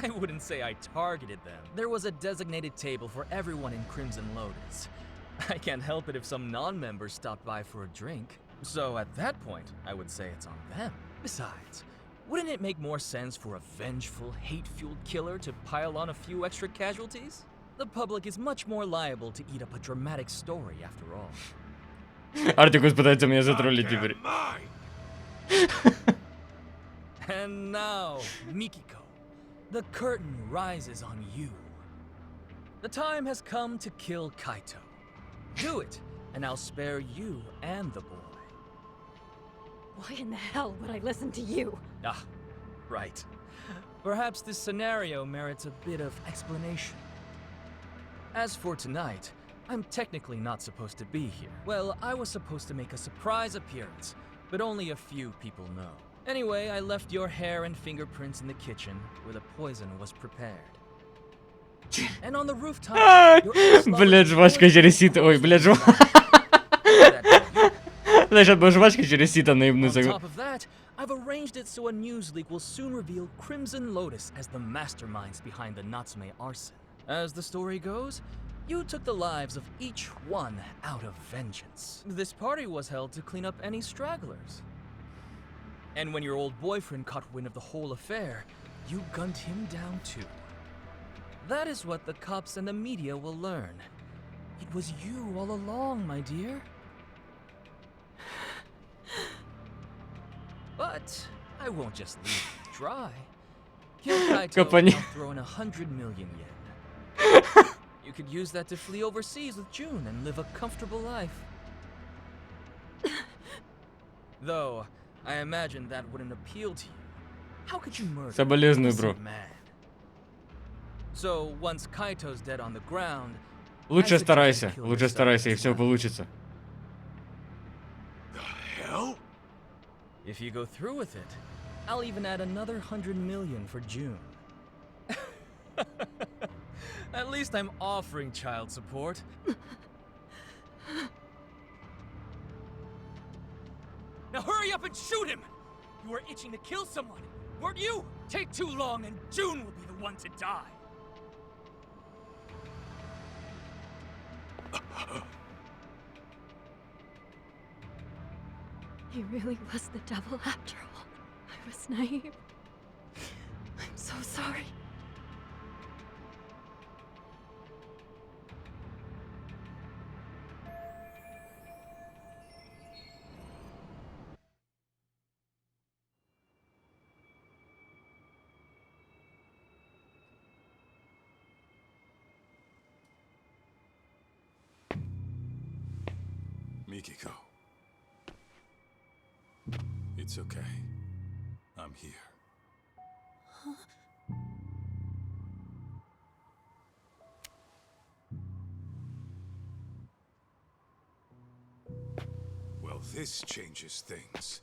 I wouldn't say I targeted them. There was a designated table for everyone in Crimson Lotus. I can't help it if some non-members stopped by for a drink. So at that point, I would say it's on them. Besides, wouldn't it make more sense for a vengeful, hate-fueled killer to pile on a few extra casualties? The public is much more liable to eat up a dramatic story after all. Артикус пытается меня затроллить теперь. And now, Mikiko, the curtain rises on you. The time has come to kill Kaito. Do it, and I'll spare you and the boy. Why in the hell would I listen to you? Ah, right. Perhaps this scenario merits a bit of explanation. As for tonight, I'm technically not supposed to be here. Well, I was supposed to make a surprise appearance, but only a few people know. Anyway, I left your hair and fingerprints in the kitchen, where the poison was prepared. And on the rooftop, Блядь, жвачка через сито. Ой, блядь, Значит, бы жвачка через сито наебнуться. On top of that, I've arranged it so a news leak will soon reveal Crimson Lotus as the masterminds behind the Natsume arson. As the story goes, you took the lives of each one out of vengeance. This party was held to clean up any stragglers. And when your old boyfriend caught wind of the whole affair, you gunned him down too. That is what the cops and the media will learn. It was you all along, my dear. But I won't just leave you dry. Kill Kaito, and I'll throw in 100 million yen. You could use that to flee overseas with June and live a comfortable life. Though, I imagine that wouldn't appeal to you. How could you murder Соболезную, бро. man? So, once Kaito's dead on the ground, Лучше старайся, и все получится. The hell? If you go through with it, I'll even add another 100 million for June. At least I'm offering child support. Now hurry up and shoot him! You were itching to kill someone, weren't you? Take too long and June will be the one to die. He really was the devil after all. I was naive. I'm so sorry. Mikiko. It's okay. I'm here. Well, this changes things.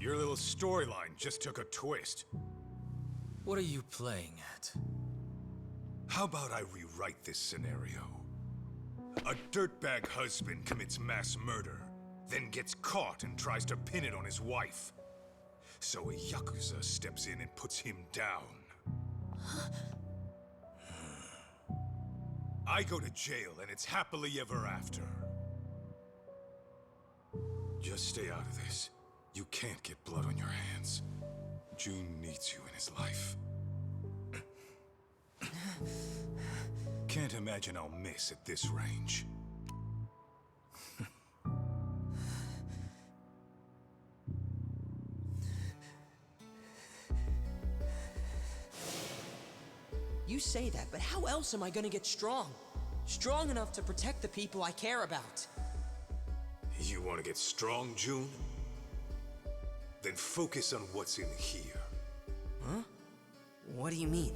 Your little storyline just took a twist. What are you playing at? How about I rewrite this scenario? A dirtbag husband commits mass murder, then gets caught and tries to pin it on his wife. So a Yakuza steps in and puts him down. I go to jail and it's happily ever after. Just stay out of this. You can't get blood on your hands. June needs you in his life. Can't imagine I'll miss at this range. You say that, but how else am I gonna get strong? Strong enough to protect the people I care about. You want to get strong, June? Then focus on what's in here. Huh? What do you mean?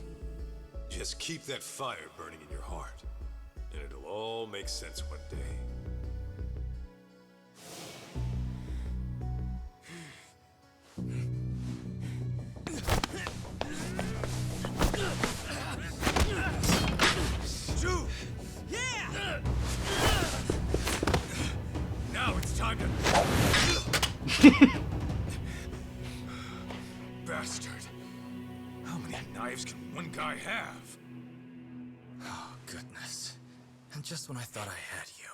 Just keep that fire burning in your heart, and it'll all make sense one day. June! Yeah! Now it's time to... Bastard. How many knives can one guy have? Oh, goodness. And just when I thought I had you.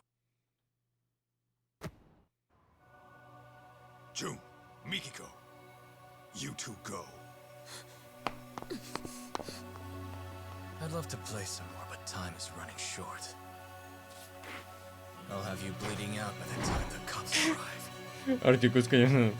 June, Mikiko, you two go. I'd love to play some more, but time is running short. I'll have you bleeding out by the time the cops arrive. Артикус, конечно.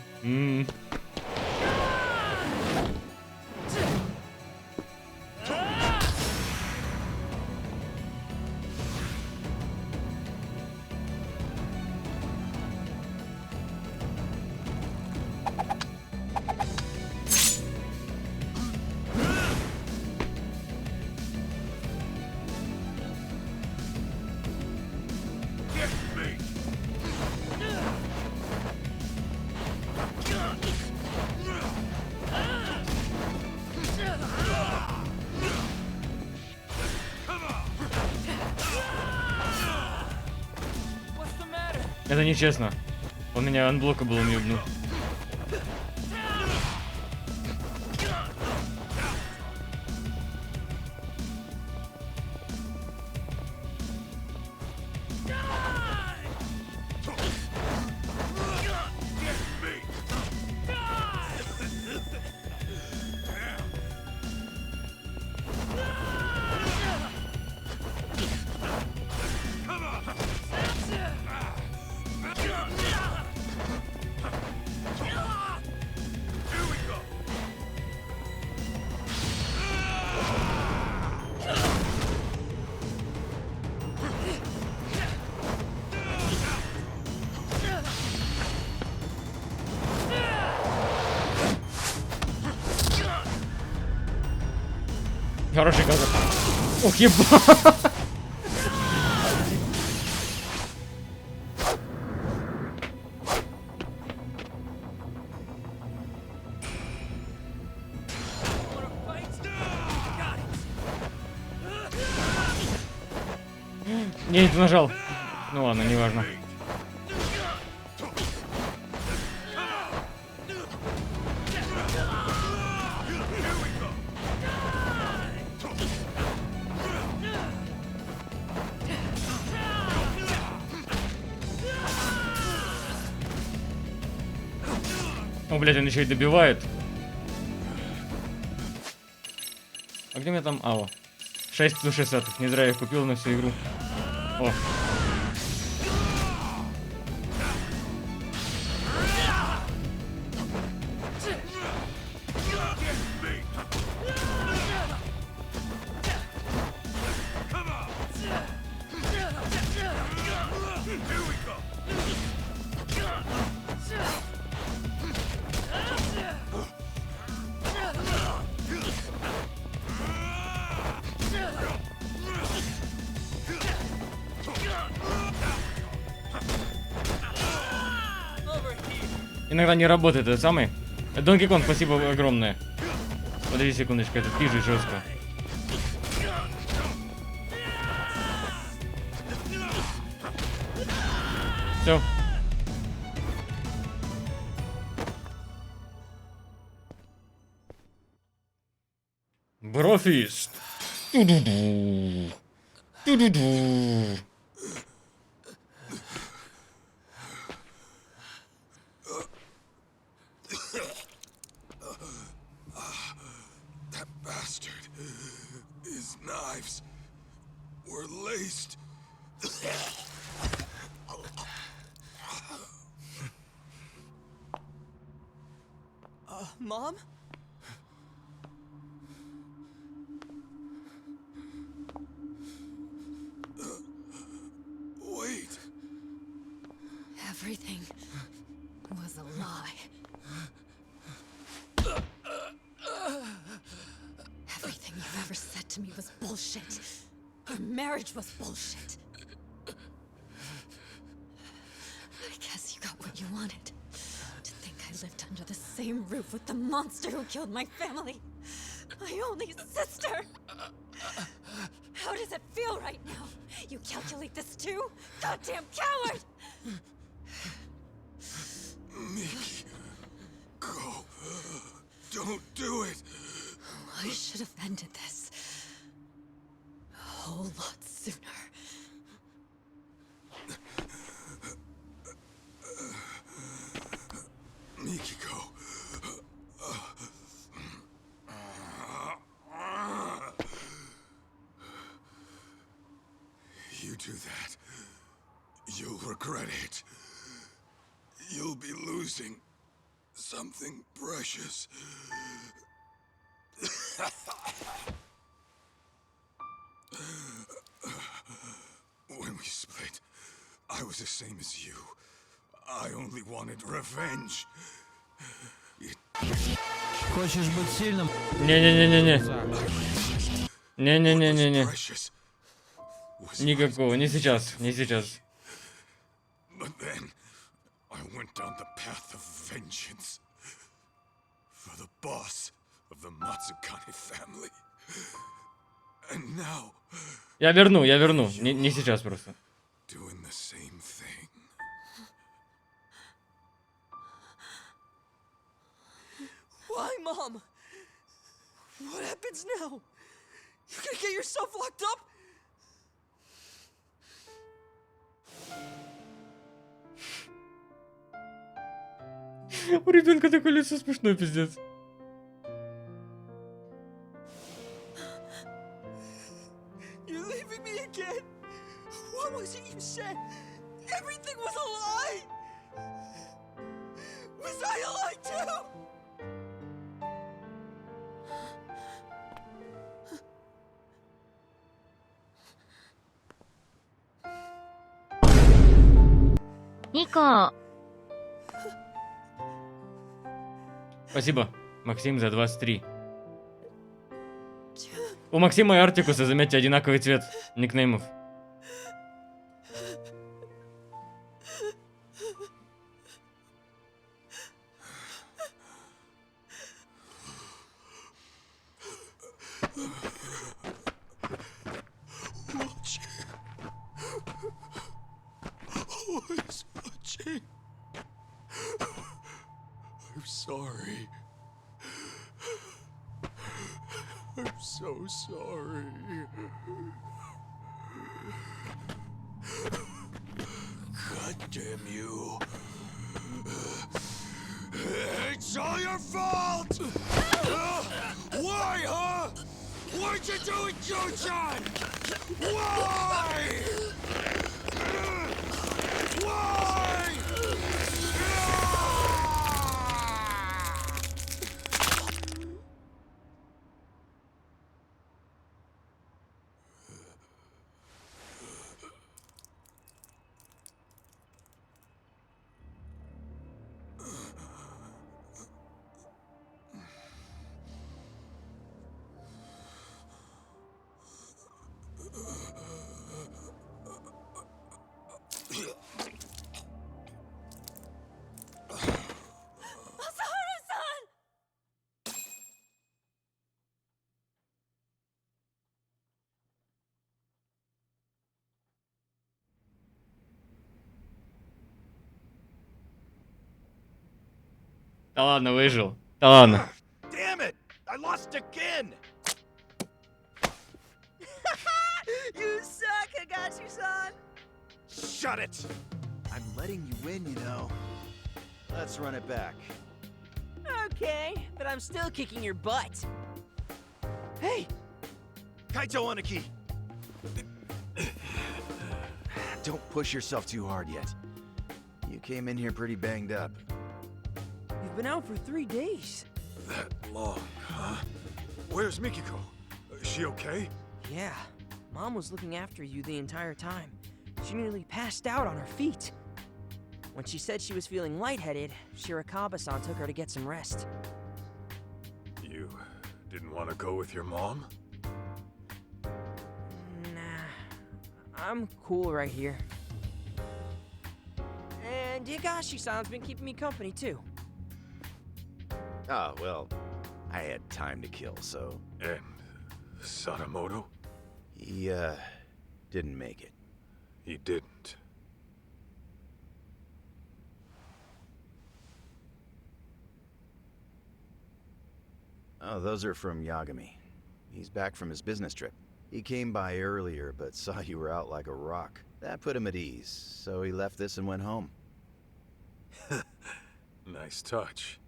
Это нечестно. Он меня unblockable не убил. Хороший казак. Ох, ебать. Не, это нажал. Ну ладно, неважно. О, блядь, он еще и добивает. А где у меня там АО? 6/60. Не зря я купил на всю игру. О. иногда не работает этот самый. Донки Конг, спасибо огромное. Подожди секундочку, это пижит жестко. Все. Брофист. Ту-ду-ду. Ту-ду-ду. That bastard. His knives were laced. Mom? Wait. Everything was a lie. Everything you've ever said to me was bullshit. Our marriage was bullshit. I guess you got what you wanted. To think I lived under the same roof with the monster who killed my family. My only sister. How does it feel right now? You calculate this too? Goddamn coward! Mickey, go. Don't do it. I should have ended this a whole lot sooner. Mikiko. You do that, you'll regret it. You'll be losing something precious. When we split, I was the same as you. I only wanted revenge. Хочешь быть сильным? Не-не-не-не-не. Не-не-не-не-не. Никакого, не сейчас, не сейчас. But then, I went down the path of vengeance. For the boss of the Matsukane family. And now... Я верну. Не сейчас просто. Doing the same thing. Why, Mom? What happens now? You're gonna get yourself locked up? У ребенка такое лицо смешное, пиздец. You're leaving me again? What was it you said? Everything was a lie? Was I a lie too? Нико. Спасибо, Максим, за 23. У Максима и Артикуса, заметьте, одинаковый цвет никнеймов. I'm sorry. I'm so sorry. God damn you. It's all your fault! Why, huh? Why'd you do it, Joe-chan? Why? Why? Да ладно, выжил. Да ладно. Damn it! I lost again! You suck, Higashi-san! Shut it! I'm letting you win, you know. Let's run it back. Okay, but I'm still kicking your butt. Hey! Kaito Aniki! Don't push yourself too hard yet. You came in here pretty banged up. You've been out for 3 days. That long, huh? Where's Mikiko? Is she okay? Yeah, Mom was looking after you the entire time. She nearly passed out on her feet. When she said she was feeling lightheaded, Shirakawa-san took her to get some rest. You didn't want to go with your mom? Nah, I'm cool right here. And Higashi-san's been keeping me company too. Oh, well, I had time to kill, so... And Sadamoto? He, didn't make it. He didn't. Oh, those are from Yagami. He's back from his business trip. He came by earlier, but saw you were out like a rock. That put him at ease, so he left this and went home. Nice touch.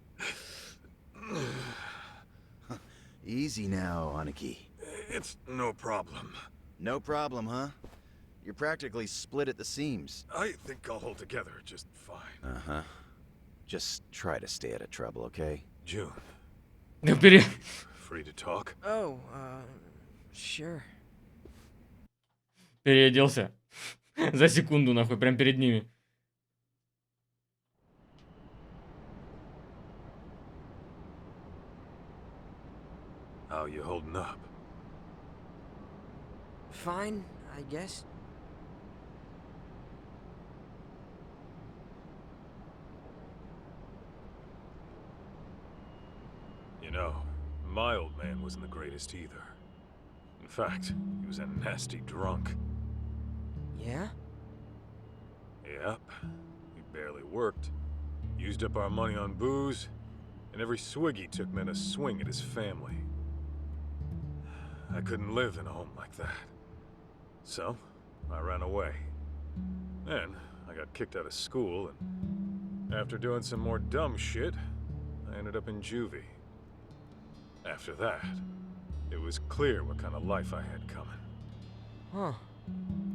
Easy now, Aniki. It's no problem. No problem, huh? You're practically split at the seams. I think I'll hold together just fine. Uh-huh. Just try to stay out of trouble, okay? June. Пере... Free to talk? Oh, sure. Переоделся. За секунду, нахуй, прям перед ними. How you holding up? Fine, I guess. You know, my old man wasn't the greatest either. In fact, he was a nasty drunk. Yeah? Yep. He barely worked. Used up our money on booze, and every swig he took meant a swing at his family. I couldn't live in a home like that. So, I ran away. Then, I got kicked out of school, and after doing some more dumb shit, I ended up in juvie. After that, it was clear what kind of life I had coming. Huh.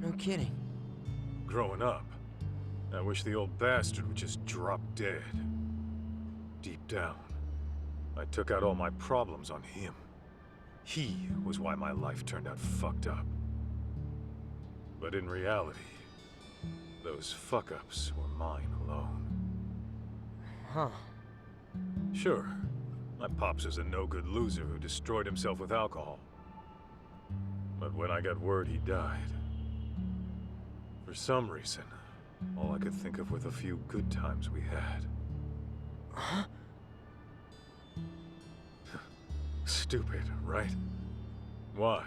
No kidding. Growing up, I wish the old bastard would just drop dead. Deep down, I took out all my problems on him. He was why my life turned out fucked up. But in reality, those fuck-ups were mine alone. Huh. Sure, my pops was a no-good loser who destroyed himself with alcohol. But when I got word he died, for some reason, all I could think of were the few good times we had. Huh? Stupid, right? Why?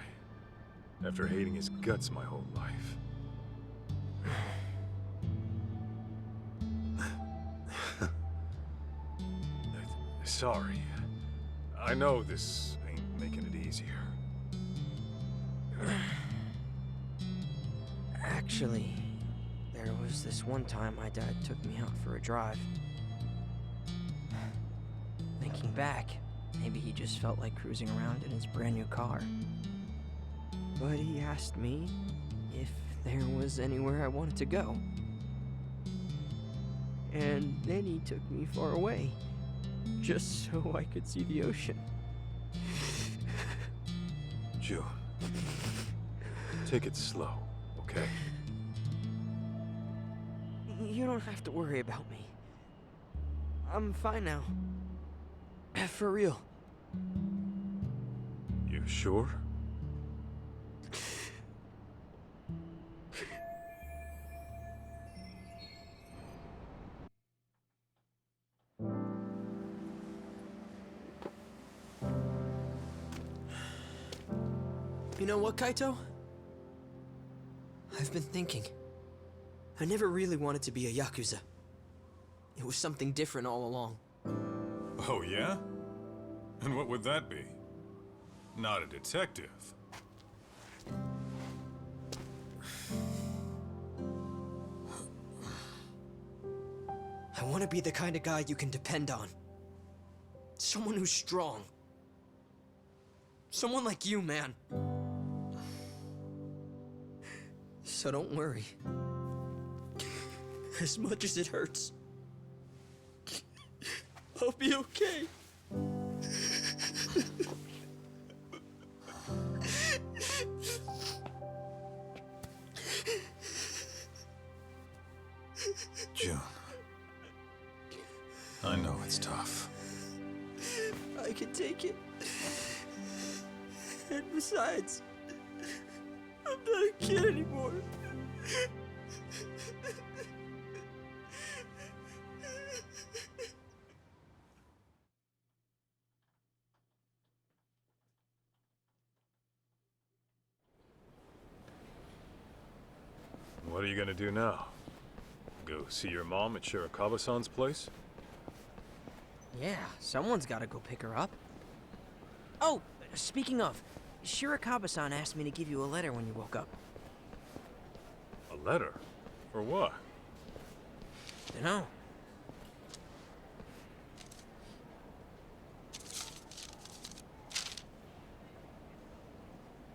After hating his guts my whole life. Sorry. I know this ain't making it easier. Actually, there was this one time my dad took me out for a drive. Thinking back, maybe he just felt like cruising around in his brand new car. But he asked me if there was anywhere I wanted to go. And then he took me far away, just so I could see the ocean. June, take it slow, okay? You don't have to worry about me. I'm fine now. For real. You sure? You know what, Kaito? I've been thinking. I never really wanted to be a Yakuza. It was something different all along. Oh, yeah? And what would that be? Not a detective. I want to be the kind of guy you can depend on. Someone who's strong. Someone like you, man. So don't worry. As much as it hurts, I'll be okay. June. I know it's tough. I can take it. And besides, I'm not a kid anymore. What are you gonna do now? Go see your mom at Shirakawa-san's place? Yeah, someone's got to go pick her up. Oh, speaking of, Shirakawa-san asked me to give you a letter when you woke up. A letter? For what? Dunno.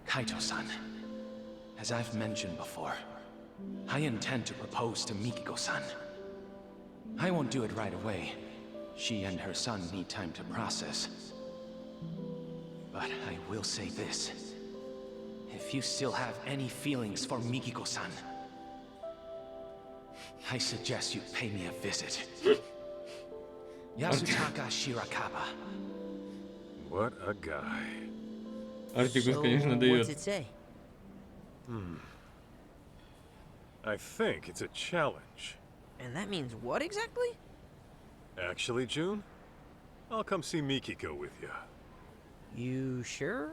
Kaito-san, as I've mentioned before, I intend to propose to Mikiko-san. I won't do it right away. She and her son need time to process. But I will say this. If you still have any feelings for Mikiko-san, I suggest you pay me a visit. Yasutaka Shirakawa. What a guy. Артикус, конечно, дает. What's it say? I think it's a challenge. And that means what exactly? Actually, June, I'll come see Mikiko with you. You sure?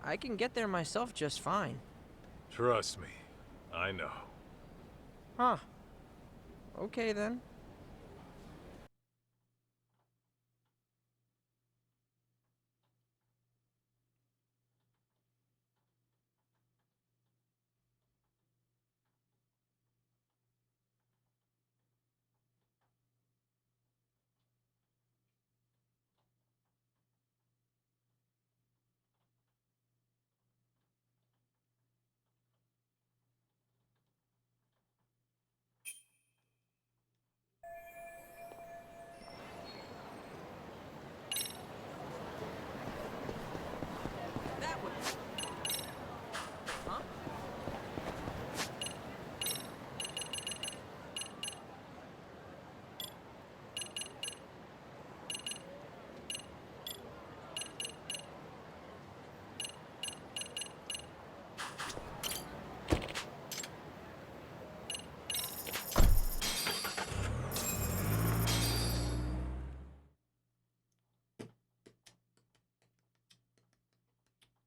I can get there myself just fine. Trust me, I know. Huh. Okay then.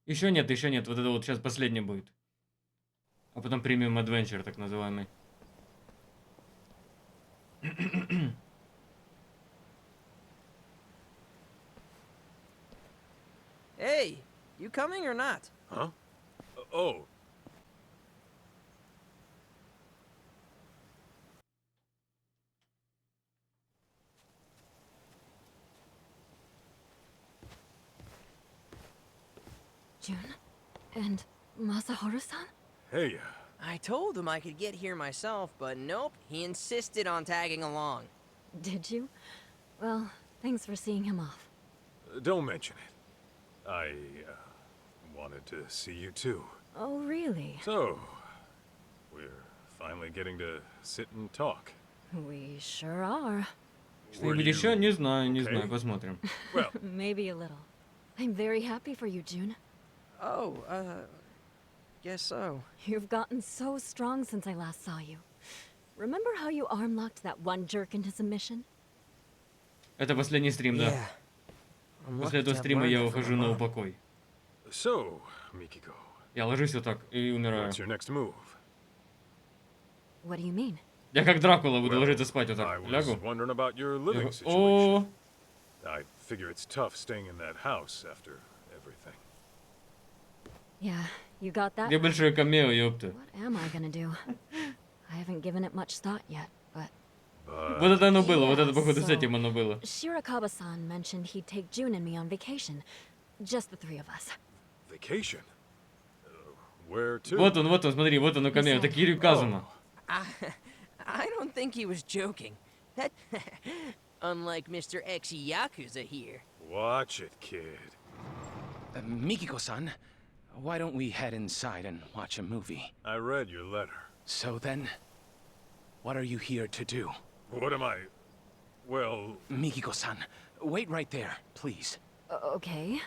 Еще нет, еще нет. Вот это вот сейчас последний будет. А потом премиум адвенчер, так называемый. Hey, you coming or not? Huh? Oh. June? And Masaharu-san? Hey, I told him I could get here myself, but nope, he insisted on tagging along. Did you? Well, thanks for seeing him off. don't mention it. I, wanted to see you too. Oh, really? So, we're finally getting to sit and talk. We sure are. Что-нибудь еще? Не знаю, не знаю. Посмотрим. Well, maybe a little. I'm very happy for you, June. Oh, guess so. You've gotten so strong since I last saw you. Remember how you arm-locked that one jerk into submission? Это последний стрим, да. После этого стрима я ухожу на упокой. So, Mikiko. Я ложусь вот так и умираю. What's your next move? What do you mean? Я как Дракула буду ложиться спать вот так. I was Лягу. wondering about your living О, situation. I figure it's tough staying in that house after everything. Yeah, you got that? Где большое камео, ёпта. What am I gonna do? I haven't given it much thought yet, but... Вот это оно было, вот это, Yeah, походу, с so, этим оно было. Shirakaba-san mentioned he'd take June and me on vacation. Just the three of us. Vacation? Where to? Вот он, смотри, вот оно камео, это Кирyu Казума. I don't think he was joking. That, unlike Mr. X Yakuza here. Watch it, kid. Mikiko-san, why don't we head inside and watch a movie? I read your letter. So then, what are you here to do? What am I... Well... Mikiko-san, wait right there, please. Okay.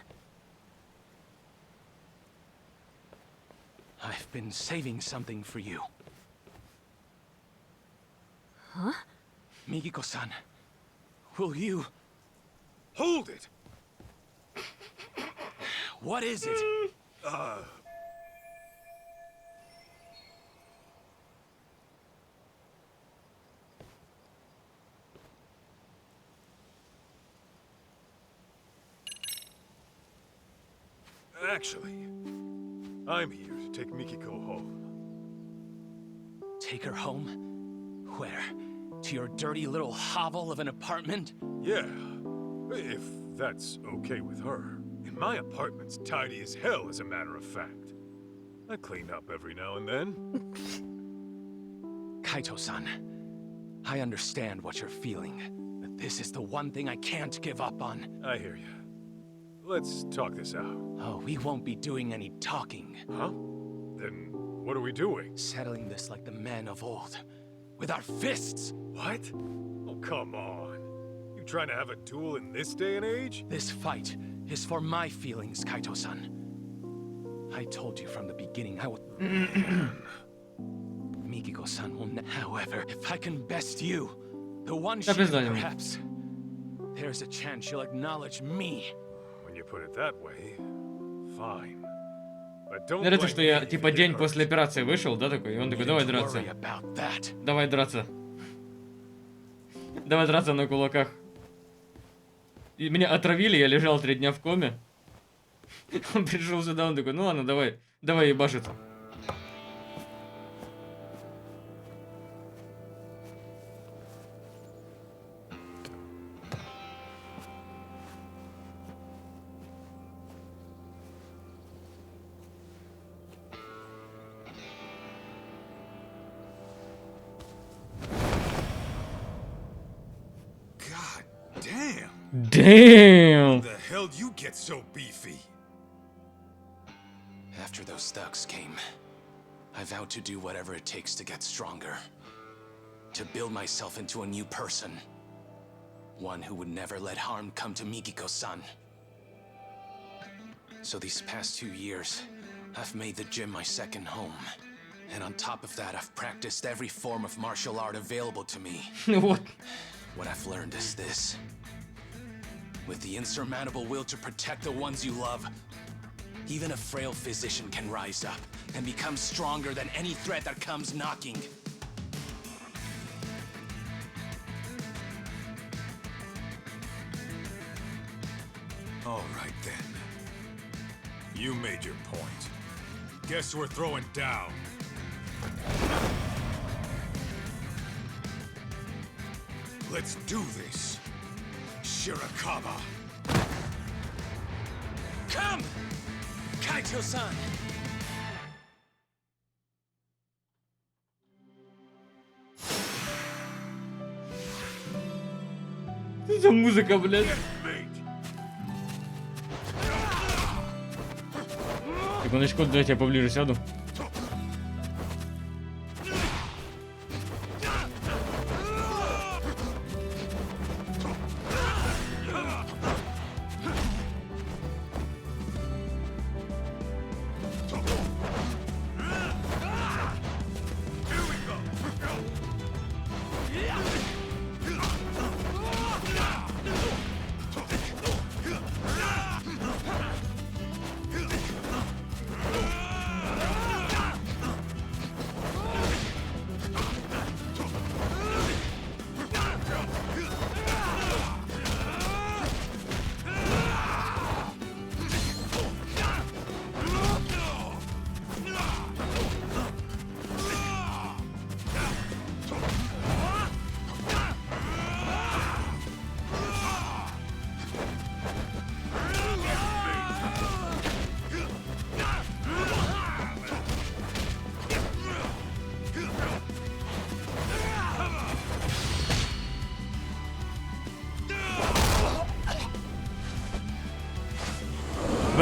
I've been saving something for you. Huh? Mikiko-san, will you... Hold it! What is it? Actually, I'm here to take Mikiko home. Take her home? Where? To your dirty little hovel of an apartment? Yeah, if that's okay with her. And my apartment's tidy as hell, as a matter of fact. I clean up every now and then. Kaito-san, I understand what you're feeling, but this is the one thing I can't give up on. I hear you. Let's talk this out. Oh, we won't be doing any talking. Huh? Then what are we doing? Settling this like the men of old. With our fists! What? Oh, come on. You trying to have a duel in this day and age? This fight is for my feelings, Kaito-san. I told you from the beginning I would... Mikiko-san will however, if I can best you, the one she perhaps, there's a chance she'll acknowledge me. When you put it that way, fine. But don't Это что я, типа, день после операции вышел, да, такой? И он такой, давай драться. Давай драться. Давай драться на кулаках. И меня отравили, я лежал 3 дня в коме. Он пришел сюда, он такой, ну ладно, давай ебашиться. Damn! How the hell do you get so beefy? After those thugs came, I vowed to do whatever it takes to get stronger. To build myself into a new person. One who would never let harm come to Mikiko-san. So these past 2 years, I've made the gym my second home. And on top of that, I've practiced every form of martial art available to me. What? What I've learned is this. With the insurmountable will to protect the ones you love, even a frail physician can rise up and become stronger than any threat that comes knocking. All right then. You made your point. Guess we're throwing down. Let's do this. Shirakaba. Come! Kaito-san! Что за музыка, блядь? Секундочку, дайте я поближе сяду.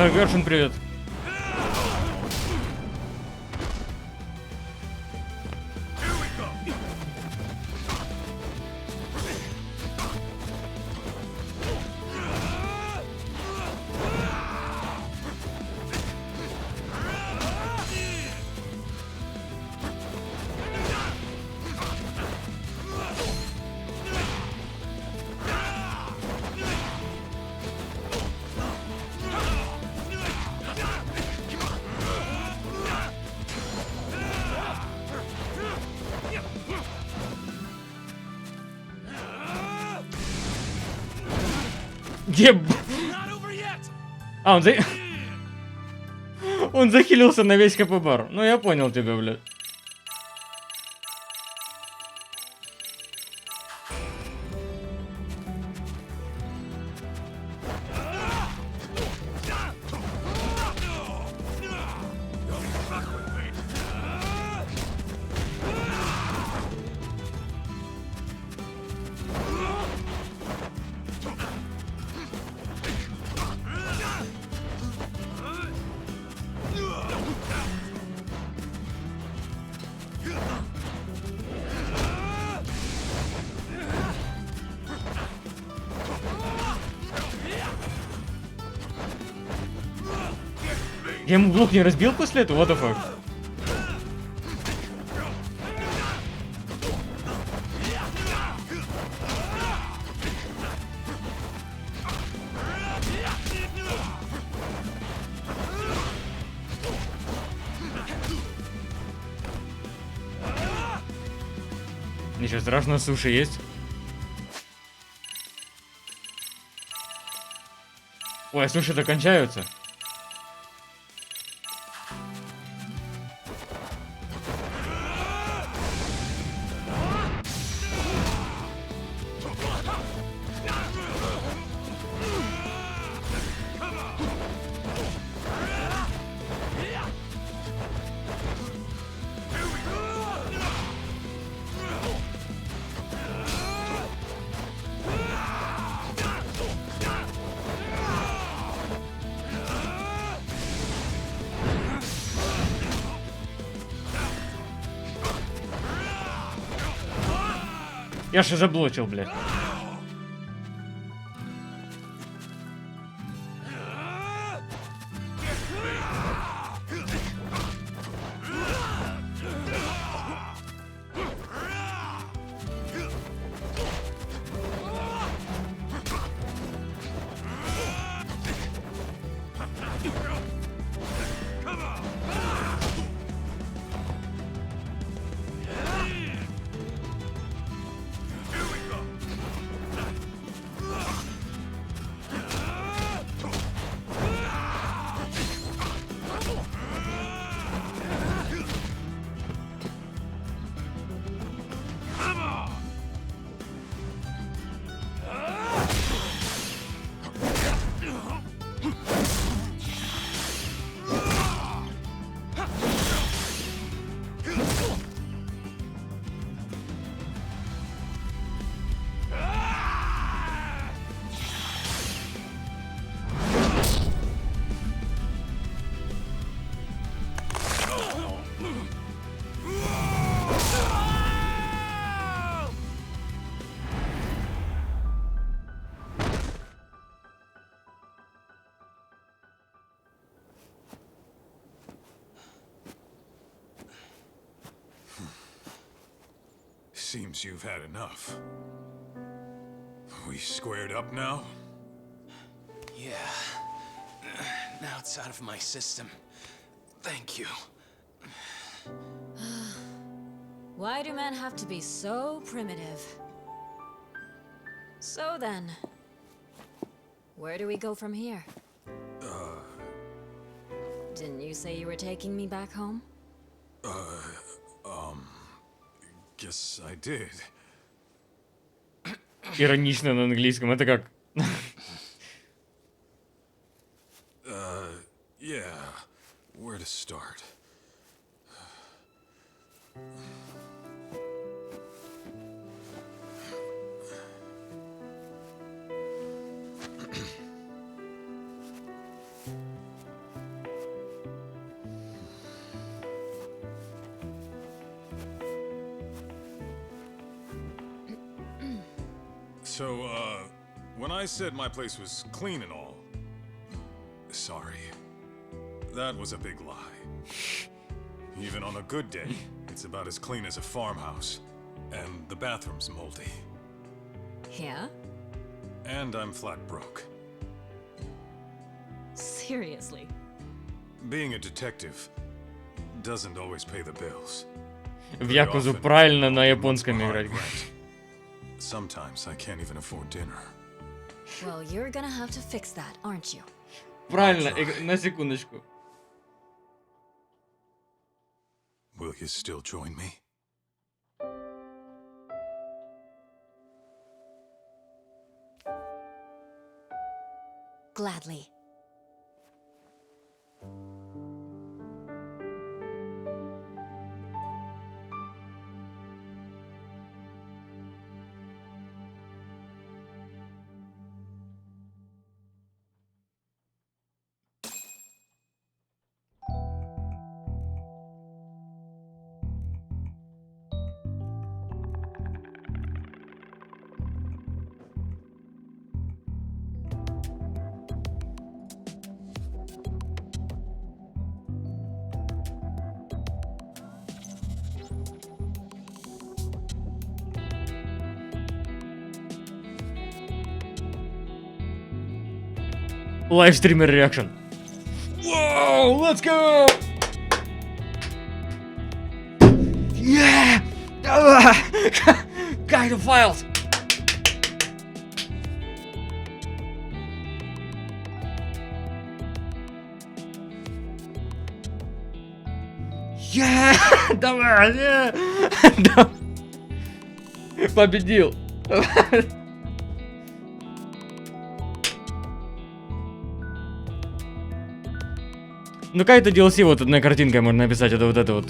Ой, Гершин, привет. Где... А, он захилился на весь КП-бар. Ну, я понял тебя, блядь. Я ему блок не разбил после этого? What the fuck? Ничего страшного, суши есть. Ой, суши-то кончаются. Я же заблочил, блядь. Seems you've had enough. We squared up now? Yeah. Now it's out of my system. Thank you. Why do men have to be so primitive? So then, where do we go from here? Didn't you say you were taking me back home? Guess I did. Иронично на английском. Это как? Yeah. Where to start? So, when I said my place was clean and all, sorry. That was a big lie. Even on a good day, it's about as clean as a farmhouse. And the bathroom's moldy. Yeah? And I'm flat broke. Seriously? Being a detective doesn't always pay the bills. В Якузу правильно на японском играть. Sometimes I can't even afford dinner. Well, you're gonna have to fix that, aren't you? Правильно, на секундочку. Will you still join me? Gladly. Лайвстример реакшн. Whoa, let's go! Yeah! Kaito files! Yeah! Давай! Yeah! Победил! Ну Kaito DLC вот одной картинкой можно написать, это вот это вот.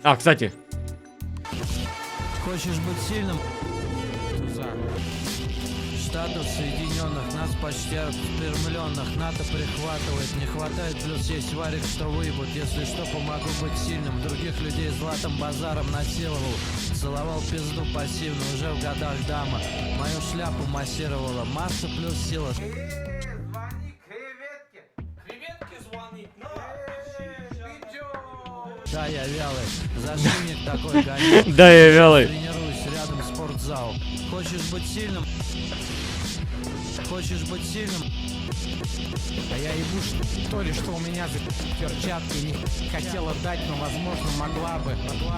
А, кстати. Хочешь быть сильным? Штатов Соединенных, нас почти отпермленных, НАТО прихватывает, не хватает, плюс есть варик, что выебут, если что, помогу быть сильным, других людей златым базаром насиловал, целовал пизду пассивно, уже в годах дама, мою шляпу массировала, масса плюс сила. Да, я вялый, зашибник такой гонял. Да, я вялый. Тренируюсь рядом спортзал. Хочешь быть сильным? Хочешь быть сильным? А я ебу, что ли, что у меня за перчатки не хотела дать, но возможно могла бы.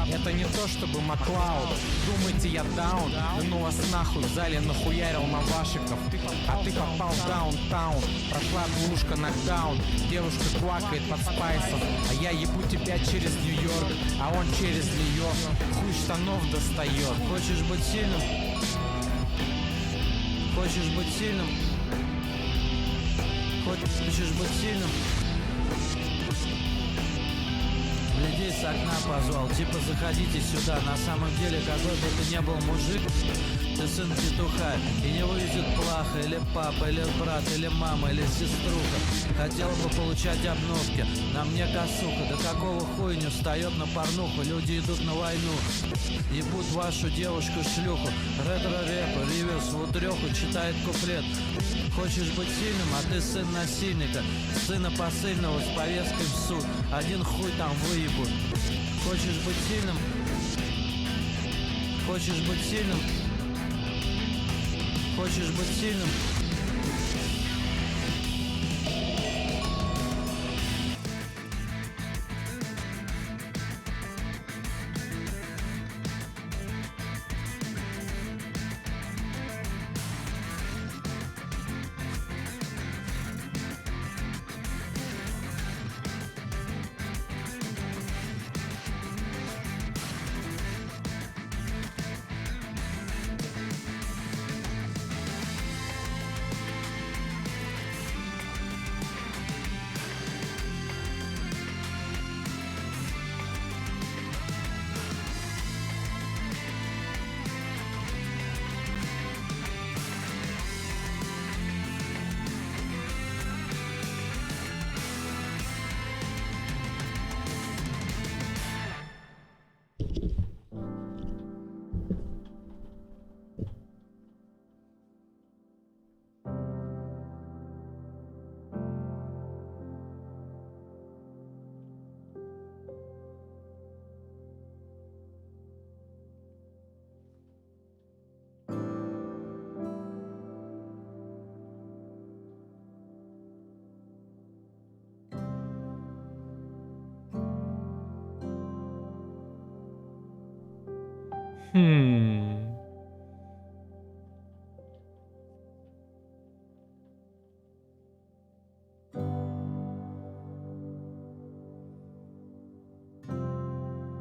Это не то чтобы Маклауд. Думаете, я даун? Да ну вас нахуй, в зале нахуярил на вашиков. А ты попал в даунтаун. Прошла двушка нокдаун. Девушка квакает под спайсом. А я ебу тебя через Нью-Йорк, а он через нее хуй штанов достает. Хочешь быть сильным? Хочешь быть сильным? Хочешь быть сильным? Людей с окна позвал, типа заходите сюда. На самом деле, какой бы ты ни был мужик, ты сын петуха, и не вывезет плаха, или папа, или брат, или мама, или сеструха. Хотел бы получать обновки, на мне косуха. Да какого хуя не встает на порнуху, люди идут на войну. Ебут вашу девушку шлюху, ретро-рэпа, реверс в утреху, читает куплет. Хочешь быть сильным, а ты сын насильника, сына посыльного с повесткой в суд. Один хуй там выебут. Хочешь быть сильным? Хочешь быть сильным? Хочешь быть сильным?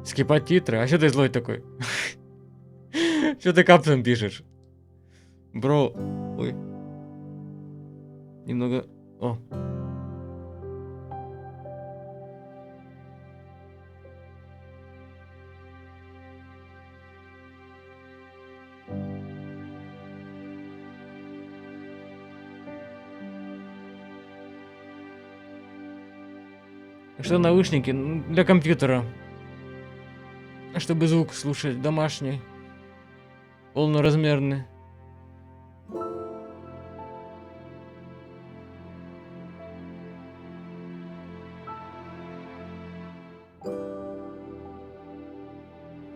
Скипать титры? А что ты злой такой? Что ты капсом пишешь? Бро, ой. Немного... О. Что наушники? Для компьютера. Чтобы звук слушать домашний. Полноразмерный.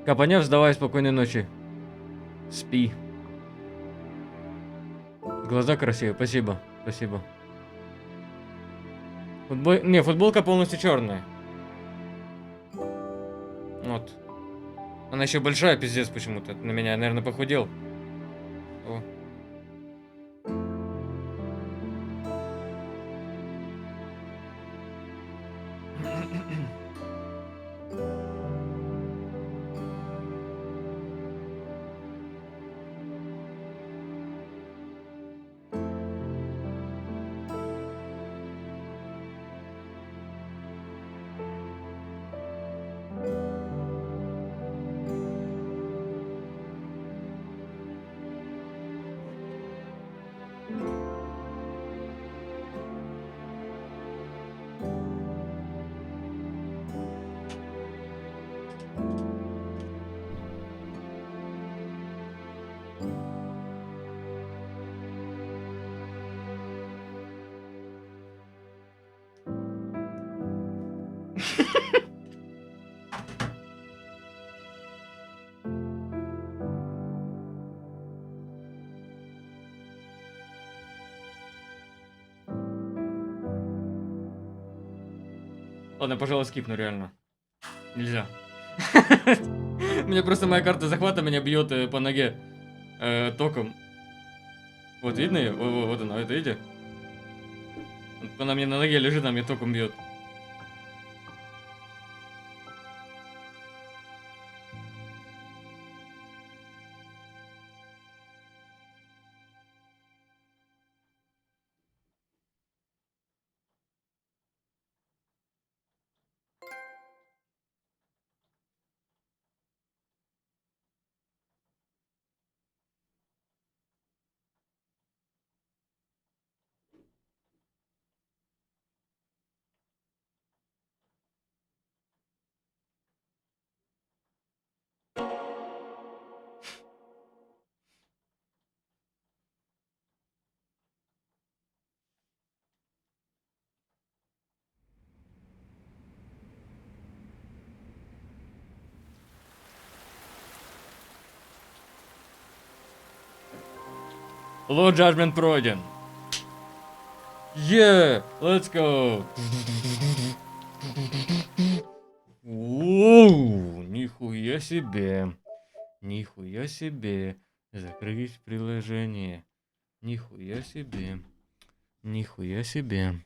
Капанев, сдавай, спокойной ночи. Спи. Глаза красивые, спасибо, спасибо. Не, футболка полностью черная. Вот. Она еще большая, пиздец, почему-то. На меня, наверное, похудел. О. Ладно, пожалуй, скипну, реально. Нельзя. Мне просто моя карта захвата меня бьет по ноге током. Вот видно ее? Вот она, это видите? Она мне на ноге лежит, она мне током бьет. Low Judgment пройден. Yeah, let's go. Оу, нихуя себе. Нихуя себе. Закрыть приложение. Нихуя себе. Нихуя себе.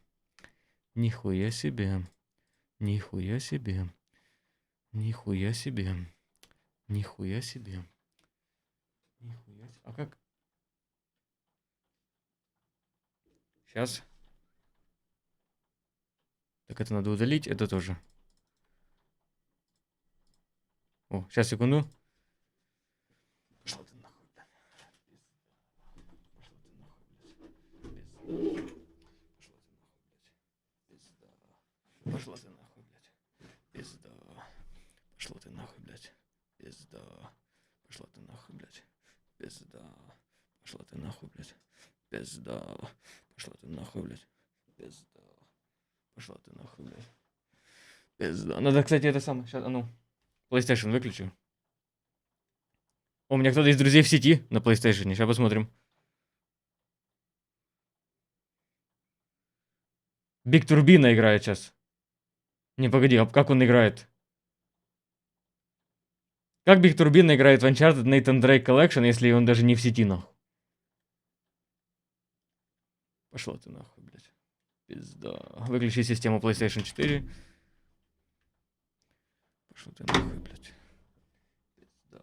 Нихуя себе. Нихуя себе. Нихуя себе. Нихуя себе. Нихуя себе. А как? Сейчас. Так, это надо удалить, это тоже. О, сейчас, секунду. Пошла ты нахуй, блядь. Пошла ты нахуй, блядь. Пизда. Пошла ты нахуй, блядь. Пизда. Пошла ты нахуй, блядь. Пизда. Пошла ты нахуй, блядь. Пизда. Пошла ты нахуй, блядь. Пизда. Пошла ты нахуй, блядь. Пизда. Надо, кстати, это самое. Сейчас, а ну. PlayStation выключу. У меня кто-то из друзей в сети на PlayStation. Сейчас посмотрим. Биг Турбина играет сейчас. Не, погоди, а как он играет? Как Биг Турбина играет в Uncharted Nathan Drake Collection, если он даже не в сети, нахуй? Пошла ты нахуй, блядь. Пизда. Выключи систему PlayStation 4. Пошла ты нахуй, блядь. Пизда.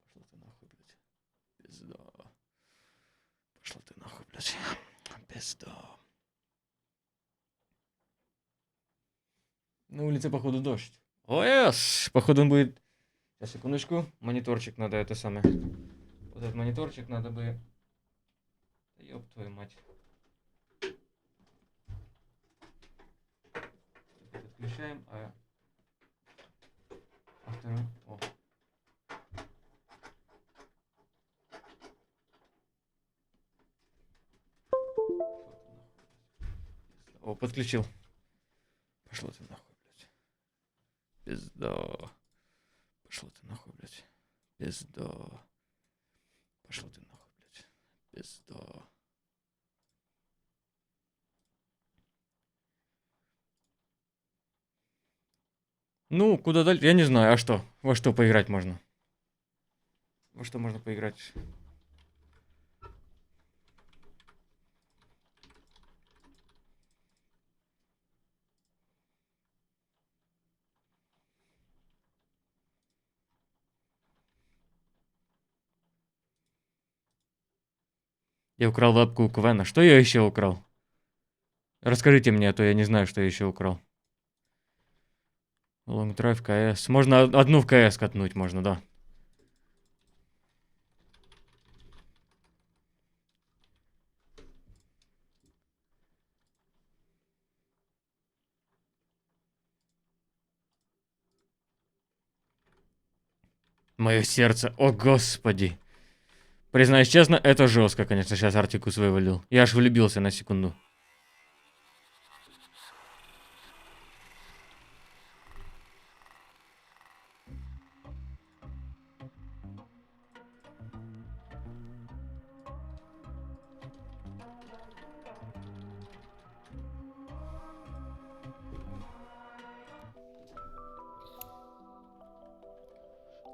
Пошла ты нахуй, блядь. Пизда. Пошла ты нахуй, блядь. Пизда. На улице, походу, дождь. О, yes! Походу, он будет... Сейчас, секундочку. Мониторчик надо, это самое. Вот этот мониторчик надо бы... Ёб твою мать. Отключаем, а второй... О, подключил. Пошло ты нахуй, блядь. Пизда. Пошло ты нахуй, блядь. Пизда. Пошло ты нахуй, блядь. Пизда. Ну, куда дальше? Я не знаю, а что? Во что поиграть можно? Во что можно поиграть? Я украл лапку у Квена. Что я еще украл? Расскажите мне, а то я не знаю, что я еще украл. Long Drive, КС. Можно одну в КС катнуть, можно, да. Мое сердце, о господи. Признаюсь честно, это жестко, конечно, сейчас Артикус вывалил. Я аж влюбился на секунду.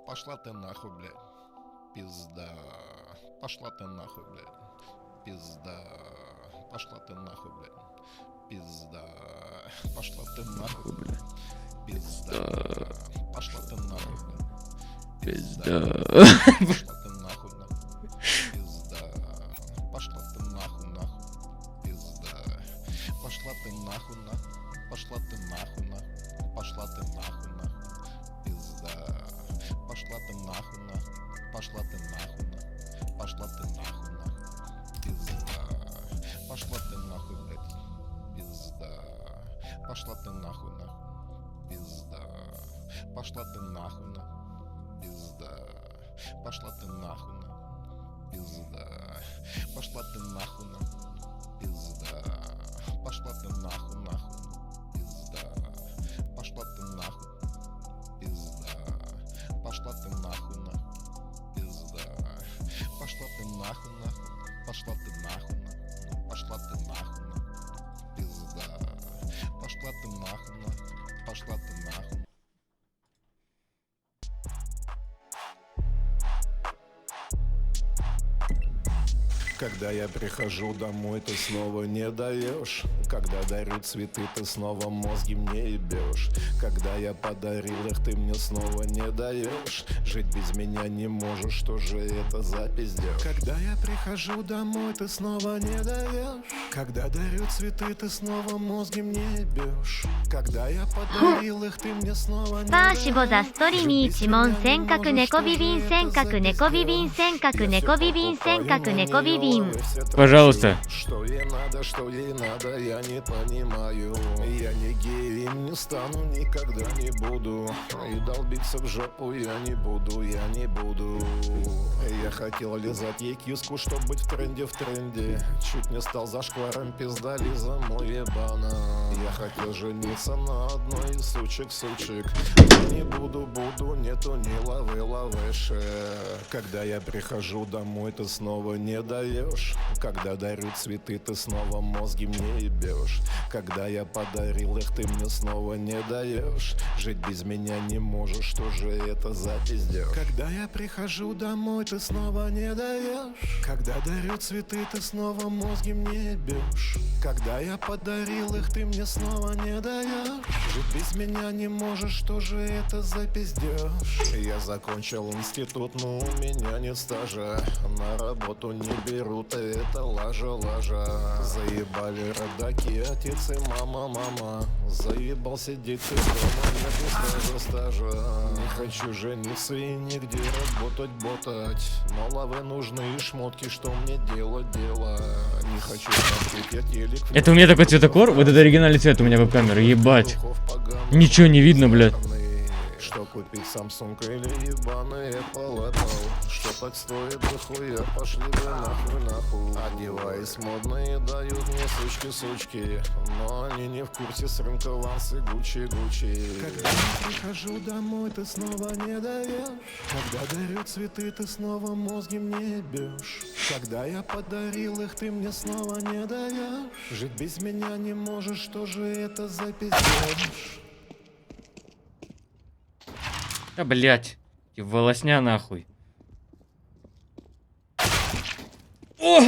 Пошла ты нахуй, блядь. Пизда. Пошла ты нахуй, блядь. Пизда. Пошла ты нахуй, блядь. Пизда. Пошла ты нахуй, блядь. Пизда. Пошла ты нахуй, блядь. Пизда. Пошла ты нахуй, нахуй. Пизда. Пошла ты нахуй, нахуй. Пизда. Пошла ты нахуй, нахуй. Пошла ты нахуй, нахуй. Пошла ты нахуй, нахуй. Пизда. Пошла ты нахуй, нахуй. Пошла ты нахуй, нахуй. Пошла ты нахуй, нахуй. Пизда. Пошла ты нахуй, блядь. Пизда. Пошла ты нахуй, нахуй. Пизда. Пошла ты нахуй, нахуй. Пизда. Пошла ты нахуй, нахуй. Пизда. Пошла ты нахуй, нахуй. Пизда. Пошла ты нахуй, нахуй. Пизда. Пошла ты нахуй. Пизда. Пошла ты нахуй, нахуй. Пизда. Пошла ты нахуй, нахуй. Пошла ты нахуй, нахуй. Пошла ты нахуй, нахуй. Пизда. Пошла ты нахуй, нахуй. Пошла ты нахуй. Когда я прихожу домой, ты снова не даешь. Когда дарю цветы, ты снова мозги мне ебешь. Когда я подарил их, ты мне снова не даешь. Жить без меня не можешь, что же это за пиздеж? Когда я прихожу домой, ты снова не даешь. Когда дарю цветы, ты снова мозги мне ебешь. Когда я подарил их, ты мне снова не даешь. パーシボザストリミ一問尖閣猫ビビン尖閣猫ビビン尖閣猫ビビン尖閣猫ビビン Пожалуйста. Что ей надо, я не понимаю. Я не гей, не стану, никогда не буду. И долбиться в жопу я не буду, я не буду. Я хотел лизать ей киску, чтоб быть в тренде, чуть не стал зашкваром, пизда Лиза мой ебана. Я хотел жениться на одной из сучек. Но не буду, нету ни лавы, лавэши. Когда я прихожу домой, ты снова не даешь. даешь. Когда дарю цветы, ты снова мозги мне ебешь. Когда я подарил их, ты мне снова не даешь. Жить без меня не можешь, что же это за пиздеж? Когда я прихожу домой, ты снова не даешь. Когда дарю цветы, ты снова мозги мне ебешь. Когда я подарил их, ты мне снова не даешь. Жить без меня не можешь, что же это за пиздеж? Я закончил институт, но у меня нет стажа. На работу не берут, и это лажа. Заебали родаки, отец и мама. Заебал сидеть ты дома, нету стажа. Не хочу жениться и нигде работать. Но лавы нужны и шмотки, что мне делать? Не хочу смотреть, я телек. Это у меня такой цветокор? Вот это оригинальный цвет у меня веб-камеры, ебать. Ничего не видно, блядь. Что купить Samsung или ебаный Apple? Что так стоит дохуя? Пошли вы нахуй. Одеваясь модные, дают мне сучки. Но они не в курсе с рынка Вансы, Гуччи. Когда я прихожу домой, ты снова не даешь. Когда дарю цветы, ты снова мозги мне ебешь. Когда я подарил их, ты мне снова не даешь. Жить без меня не можешь, что же это за пиздеж? А, блять, волосня нахуй. О!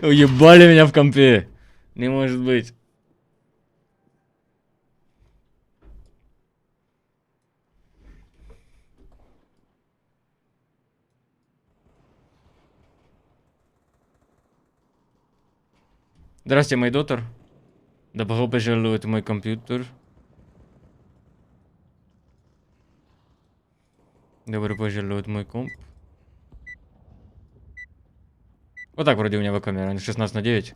Уебали меня в компе. Не может быть. Здравствуйте, мой доктор. Добро пожаловать в мой компьютер. Добро пожаловать в мой комп. Вот так вроде у меня камера, 16:9.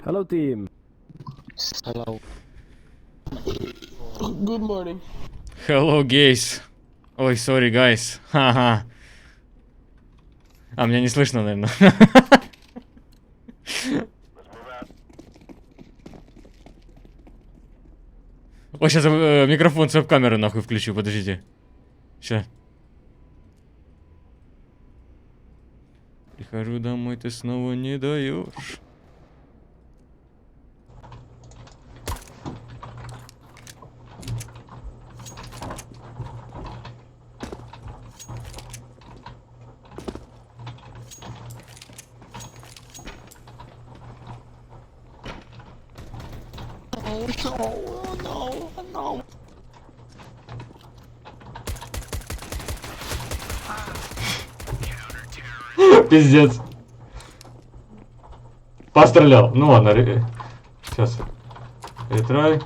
Hello team. Hello. Good morning. Hello, guys. Ой, sorry, guys. Ха-ха. А, меня не слышно, наверное. О, сейчас микрофон с веб-камеры нахуй включу, подождите. Ща. Прихожу домой, ты снова не даешь. No. Пиздец. Пострелял. Ну ладно, сейчас. Ретрай.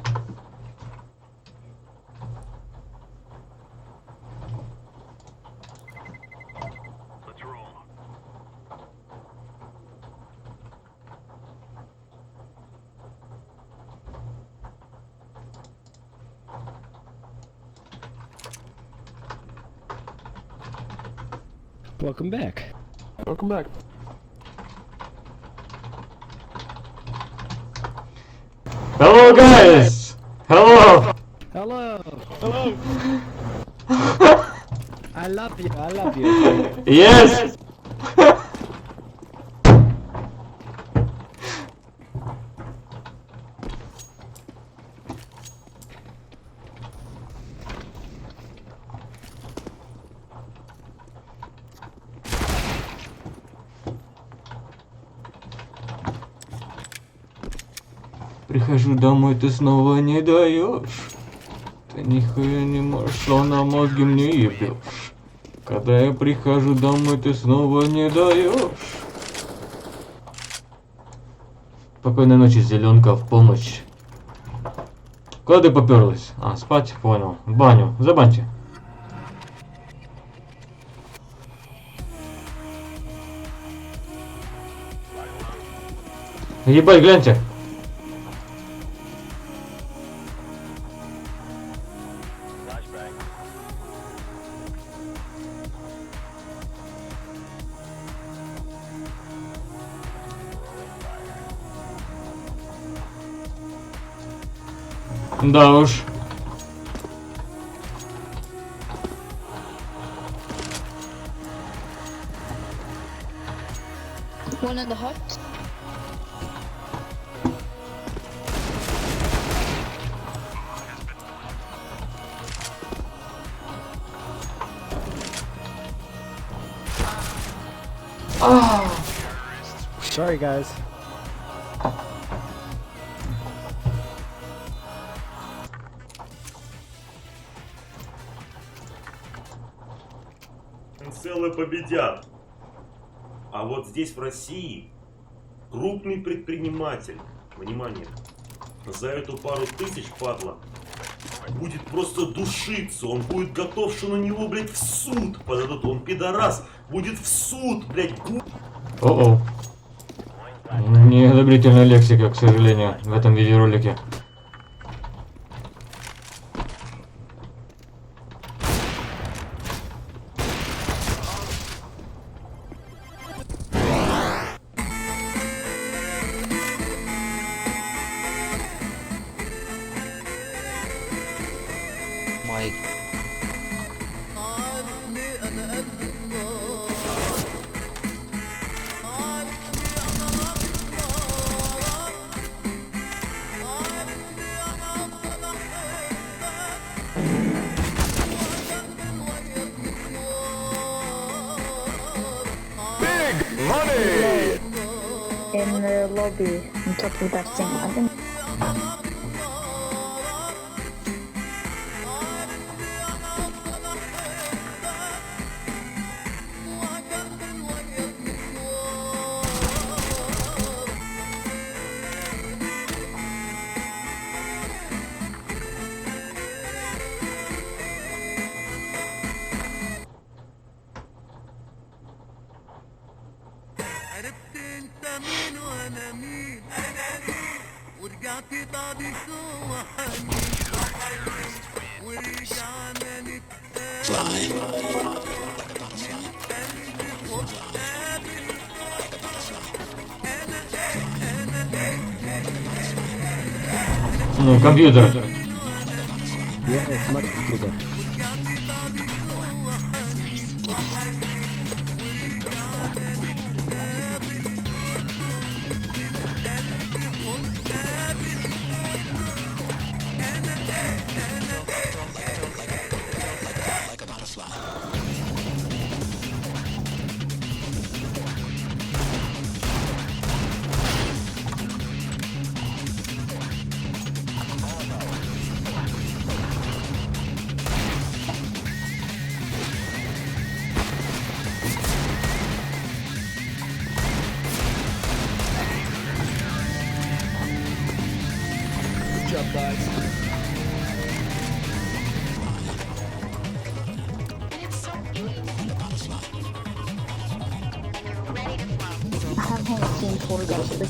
Welcome back. Welcome back. Hello, guys. Hello. Hello. Hello. I love you. I love you. Yes. Прихожу домой, ты снова не даешь. Ты нихуя не можешь, словно мозги мне ебешь. Когда я прихожу домой, ты снова не даешь. Спокойной ночи, зеленка, в помощь. Куда ты поперлась? А, спать? Понял. В баню. Забаньте. Ебать, гляньте. Да уж. One in the hut. Sorry, guys. Целые победят. А вот здесь, в России, крупный предприниматель, внимание, за эту пару тысяч, падла, будет просто душиться. Он будет готов, что на него, блядь, в суд подадут. Он пидорас. Будет в суд, блядь. О-о. Неодобрительная лексика, к сожалению, в этом видеоролике. In the lobby, on top of that thing. I think. Ну, компьютер. Yeah, it's much bigger. Good job, guys. I have only seen 4 guys, but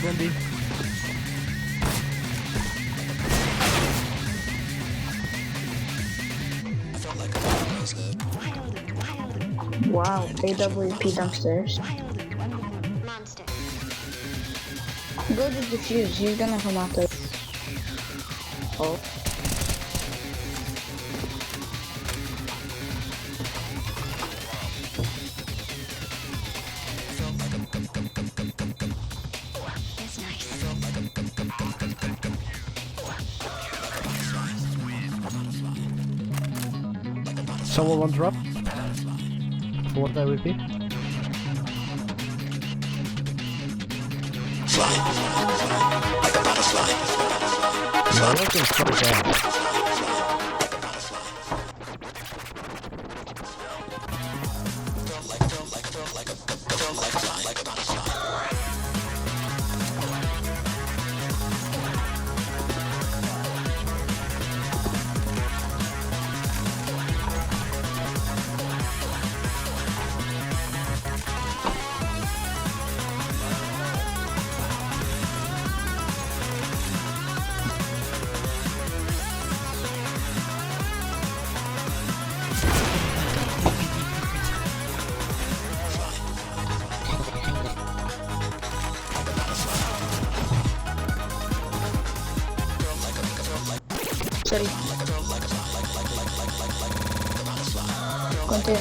Bombi. wow, AWP downstairs. Go to the fuse, he's gonna come out there. Oh. Someone want drop? What I repeat? Fly like a butterfly. No, I can stop that. ¿Cuánto es?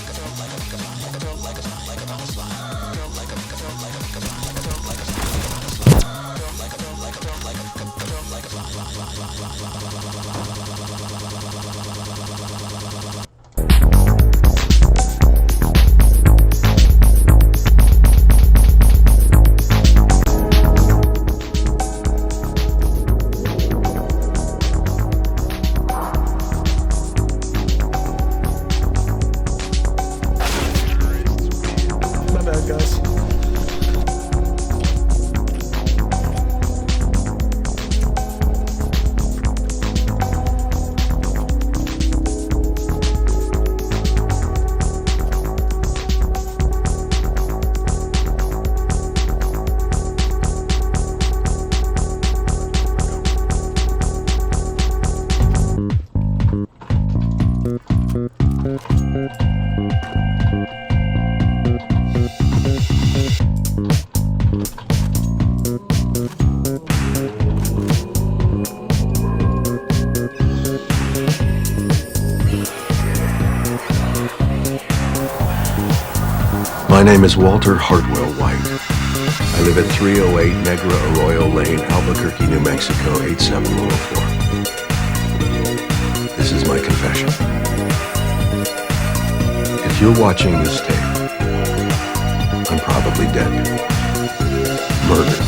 My name is Walter Hardwell White. I live at 308 Negra Arroyo Lane, Albuquerque, New Mexico, 87104. This is my confession. If you're watching this tape, I'm probably dead. Murdered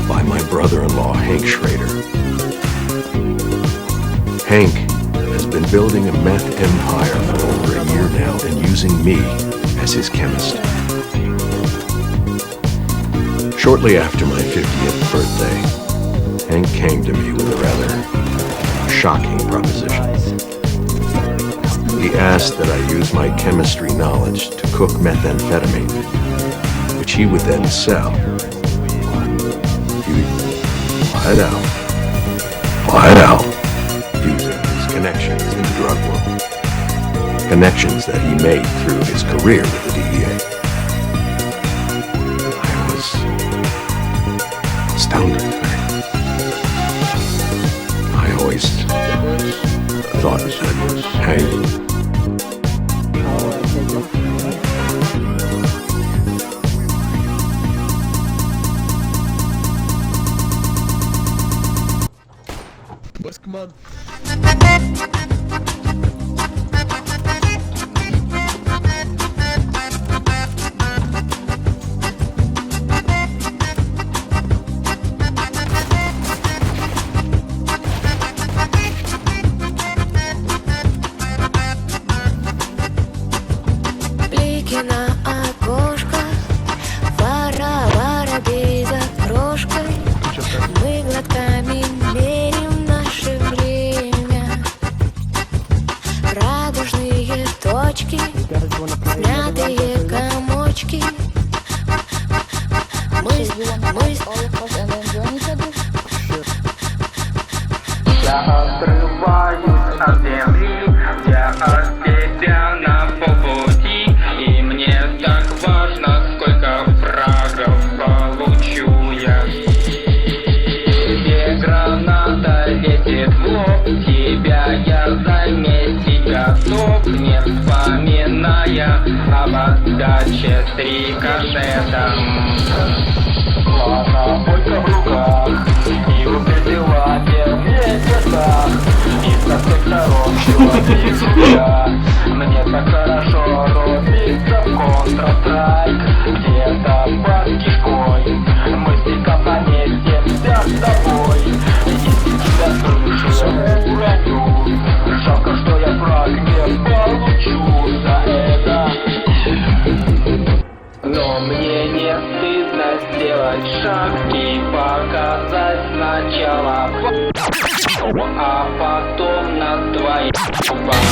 by my brother-in-law, Hank Schrader. Hank has been building a meth empire for over a year now and using me as his chemist. Shortly after my 50th birthday, Hank came to me with a rather shocking proposition. He asked that I use my chemistry knowledge to cook methamphetamine, which he would then sell. He would fly it out, using his connections in the drug world. Connections that he made through his career with the DEA. I was astounded. I always thought that Hank Come on. Блики на окошках, вара-вара бей за крошкой. Мы глотками мерим наше время. Радужные точки, смятые комочки. Я отрываюсь от земли, я от тебя на полпути, и мне так важно, сколько фрагов получу я. Тебе граната летит в лоб, тебя я заметить готов, не вспоминая об отдаче с рикошетом. Ладно, бойка в руках, и упредила мне так, и со всех сторон человека. Мне так хорошо рубиться в Counter-Strike, где-то под кишкой. Мы с поместимся с тобой, если тебя слышу, уроню. Жалко, что я фраг не получу за это. Но мне не стыдно сделать шаг и показать сначала, а потом на твоих губах.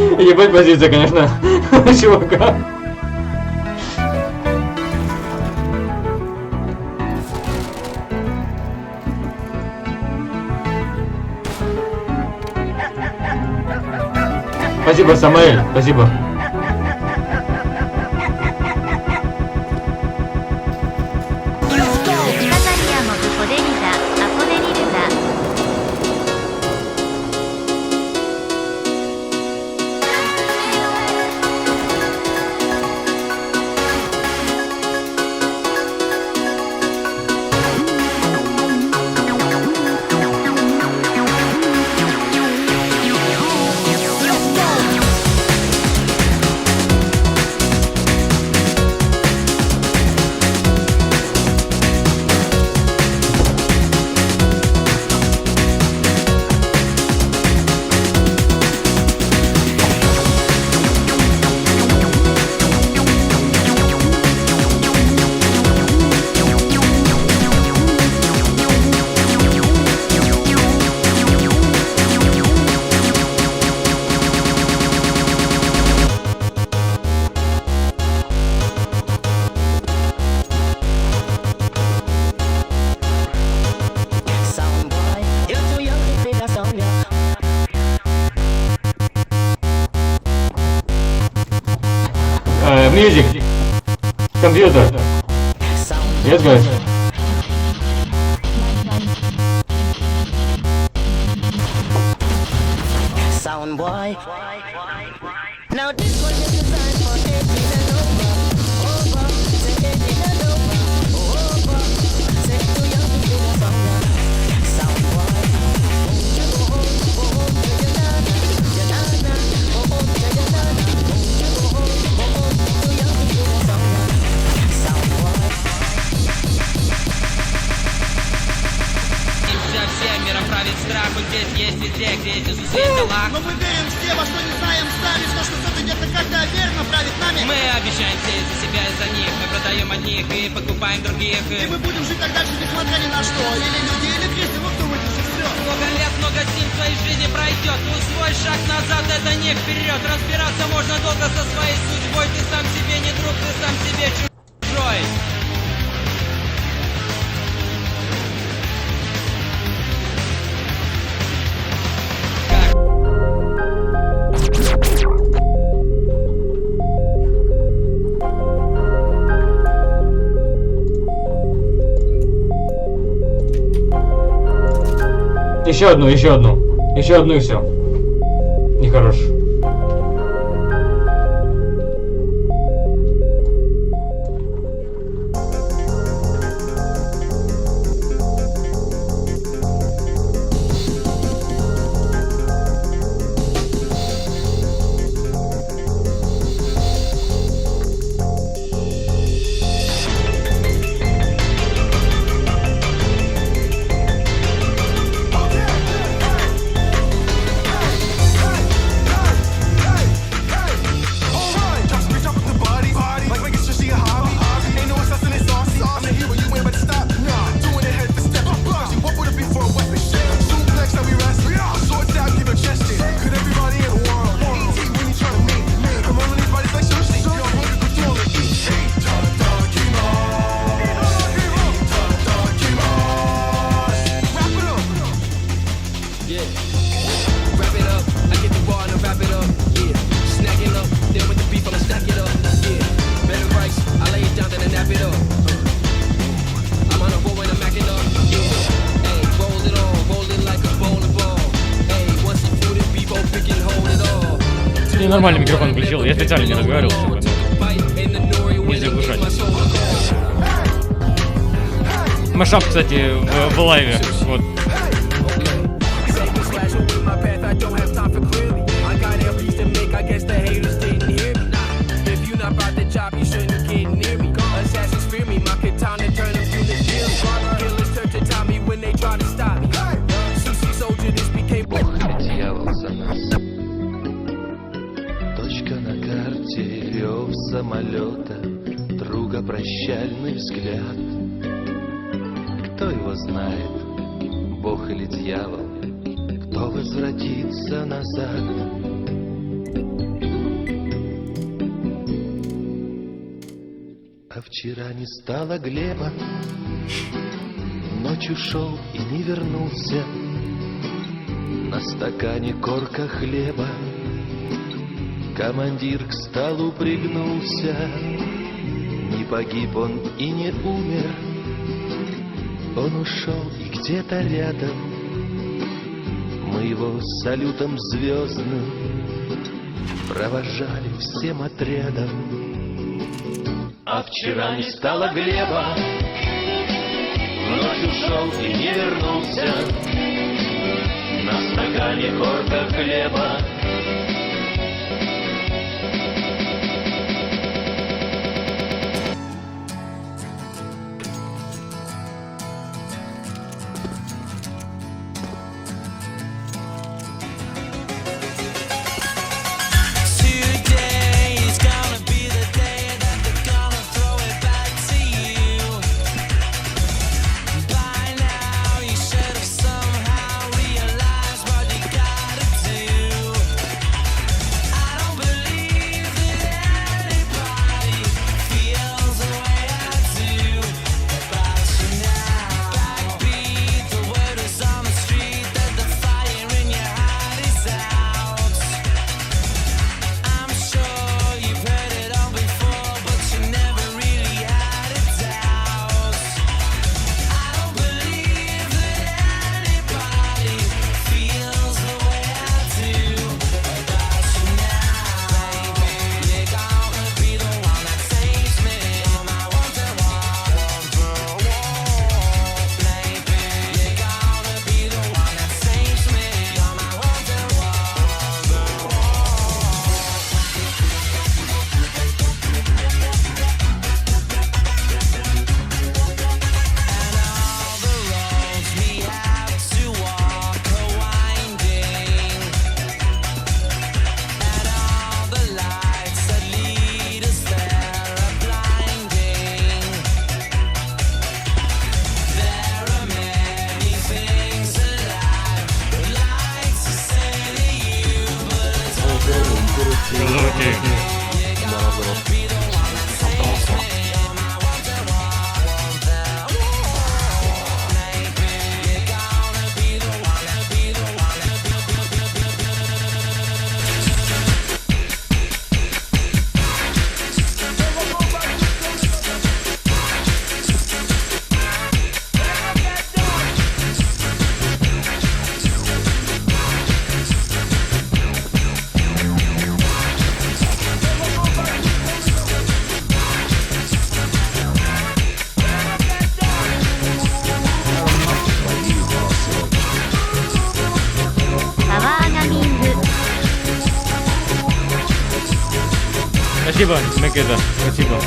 Ебать позиция, конечно, чувака. Спасибо, Самаэль, спасибо. Music. Computer. Yes, guys. Sound boy. Now this one is designed for 18 and over. Say 18 and over. Say too young to be a song. Sound boy. Миром правит страх, вот здесь есть везде, где эти суседи. Но мы верим все, во что не знаем, ставить то, что кто-то где-то когда верно правит нами. Мы обещаем все за себя и за них. Мы продаем одних и покупаем других. И мы будем жить так дальше, несмотря ни на что. Или люди, или кризис, ну кто выдержит все. Много лет, много сил в твоей жизни пройдет. Но свой шаг назад, это не вперед. Разбираться можно долго со своей судьбой. Ты сам себе не друг, ты сам себе чужой. Еще одну и все. Нехорошо. Нормальный микрофон включил, я специально не разговаривал, чтобы не заглушать. Машап, кстати, в лайве, вот. Самолета, друга прощальный взгляд. Кто его знает, Бог или дьявол, кто возвратится назад? А вчера не стало Глеба, ночью шел и не вернулся. На стакане корка хлеба, командир к столу пригнулся. Не погиб он и не умер, он ушел и где-то рядом. Мы его салютом звездным провожали всем отрядом. А вчера не стало Глеба, ночью ушел и не вернулся. На стакане корка хлеба. Спасибо, Македа, спасибо.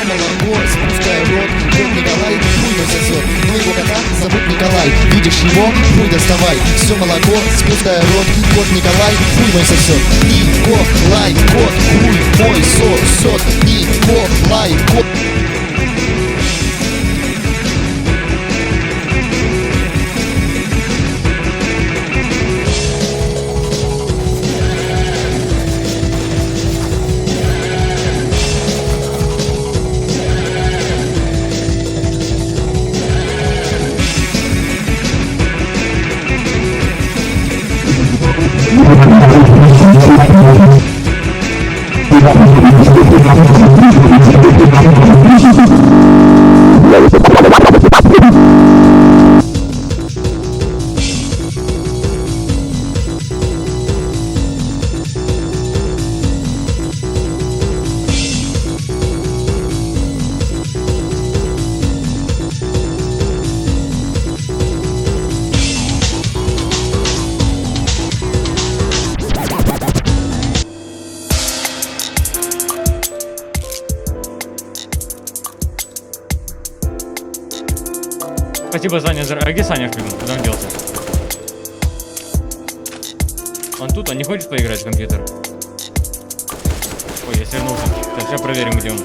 молоко, спуская рот. Он Николай, хуй мой сосет. Но его кота зовут Николай. Видишь его? Хуй доставай. Все молоко, спуская рот. Кот Николай, хуй мой сосет. Николай, кот, хуй мой сосет. Николай, кот. Спасибо, Саня, а где Саня, куда он делся? Он тут, он не хочет поиграть в компьютер? Ой, я свернулся. Так, сейчас проверим, где он.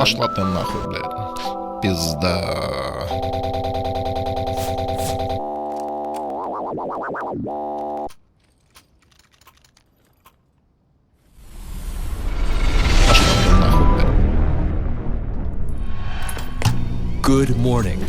Пошла ты нахуй, блядь. Пизда. Good morning.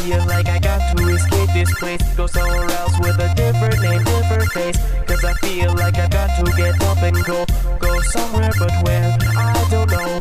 feel like I got to escape this place, go somewhere else with a different name, different face. Cause I feel like I got to get up and go somewhere, but where, I don't know.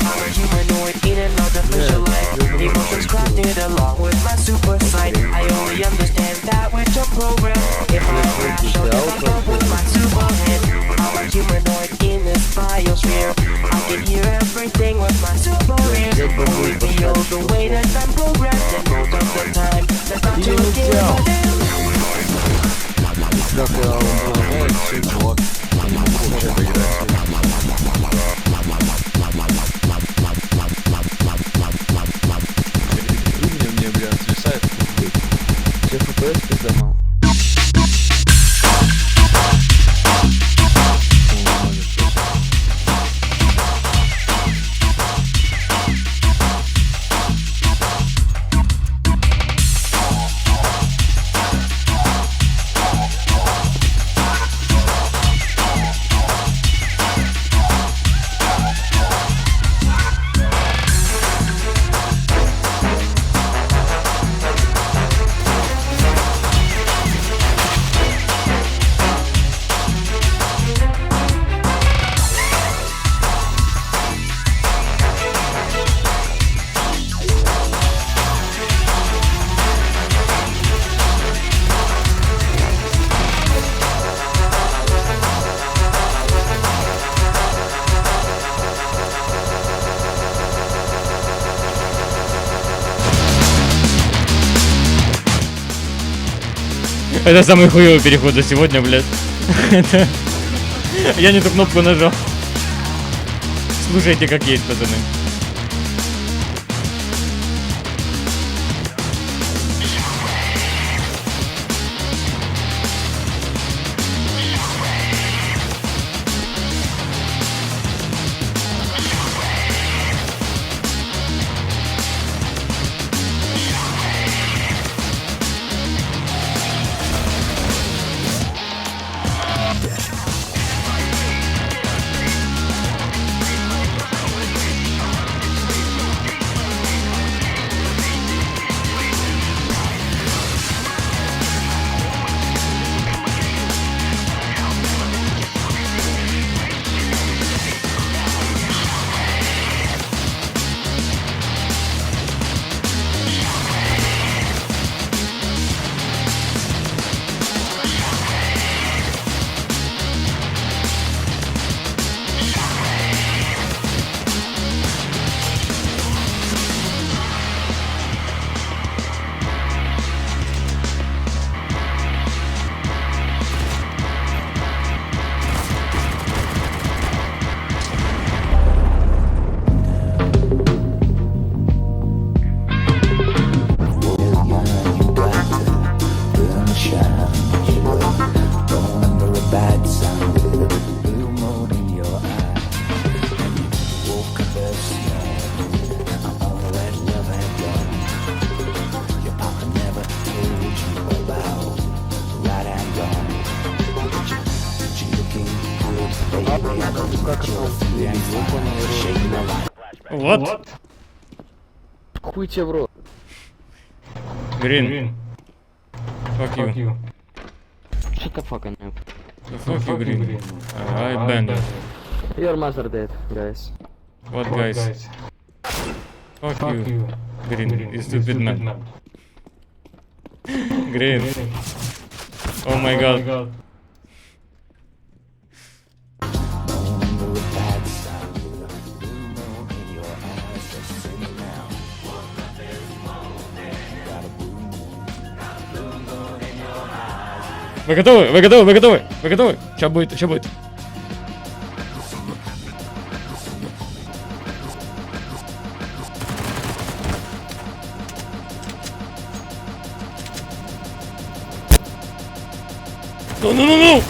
I'm a humanoid in an artificial life. Emotions crafted along with my super sight. I only understand that which I'm programmed. If I crash, I'll come up with my super head. I'm a humanoid in this biosphere. I can hear everything with my super ears. Reveal the way that I'm programmed, and most of the time that's not to give a Мне, бля, свисает. Все FPS пизда мало. Это самый хуёвый переход за сегодня, блядь. Я не ту кнопку нажал. Слушайте, как есть, пацаны. Вот. Хуй тебе в рот. Green. Fuck you. Shut the fuck up. Fuck you, Green. I banned it. Your mother dead, guys. What, guys? Fuck you, Green. You stupid man. Green. Oh my god. Вы готовы? Вы готовы? Вы готовы? Вы готовы? Сейчас будет, сейчас будет. Ну!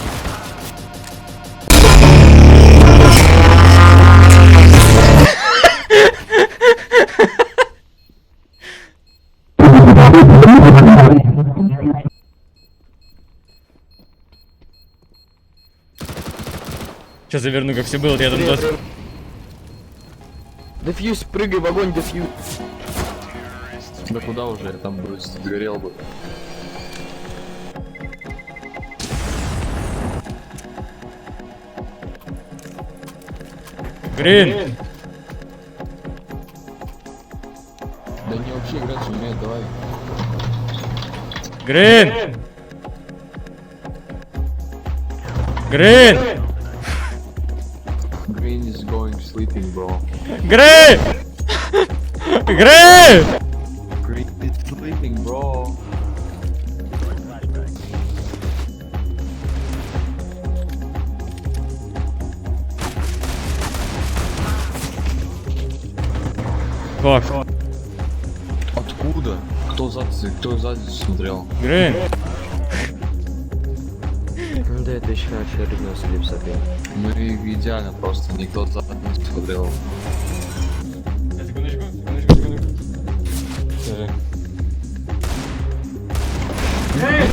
Сейчас заверну, как все было, я там просто... Дефьюз, прыгай в огонь, дефьюз. Да куда уже, я там бы сгорел бы. Грин! Да не вообще играть не умеет, давай. Грин! Грин! Green is going sleeping, bro. Green! Green! Green is sleeping, bro. Fuck. Откуда? Кто сзади смотрел? Грин! Да это еще очередной слип собой. Ну и идеально просто, никто сзади не смотрел. Секундочку. Грин!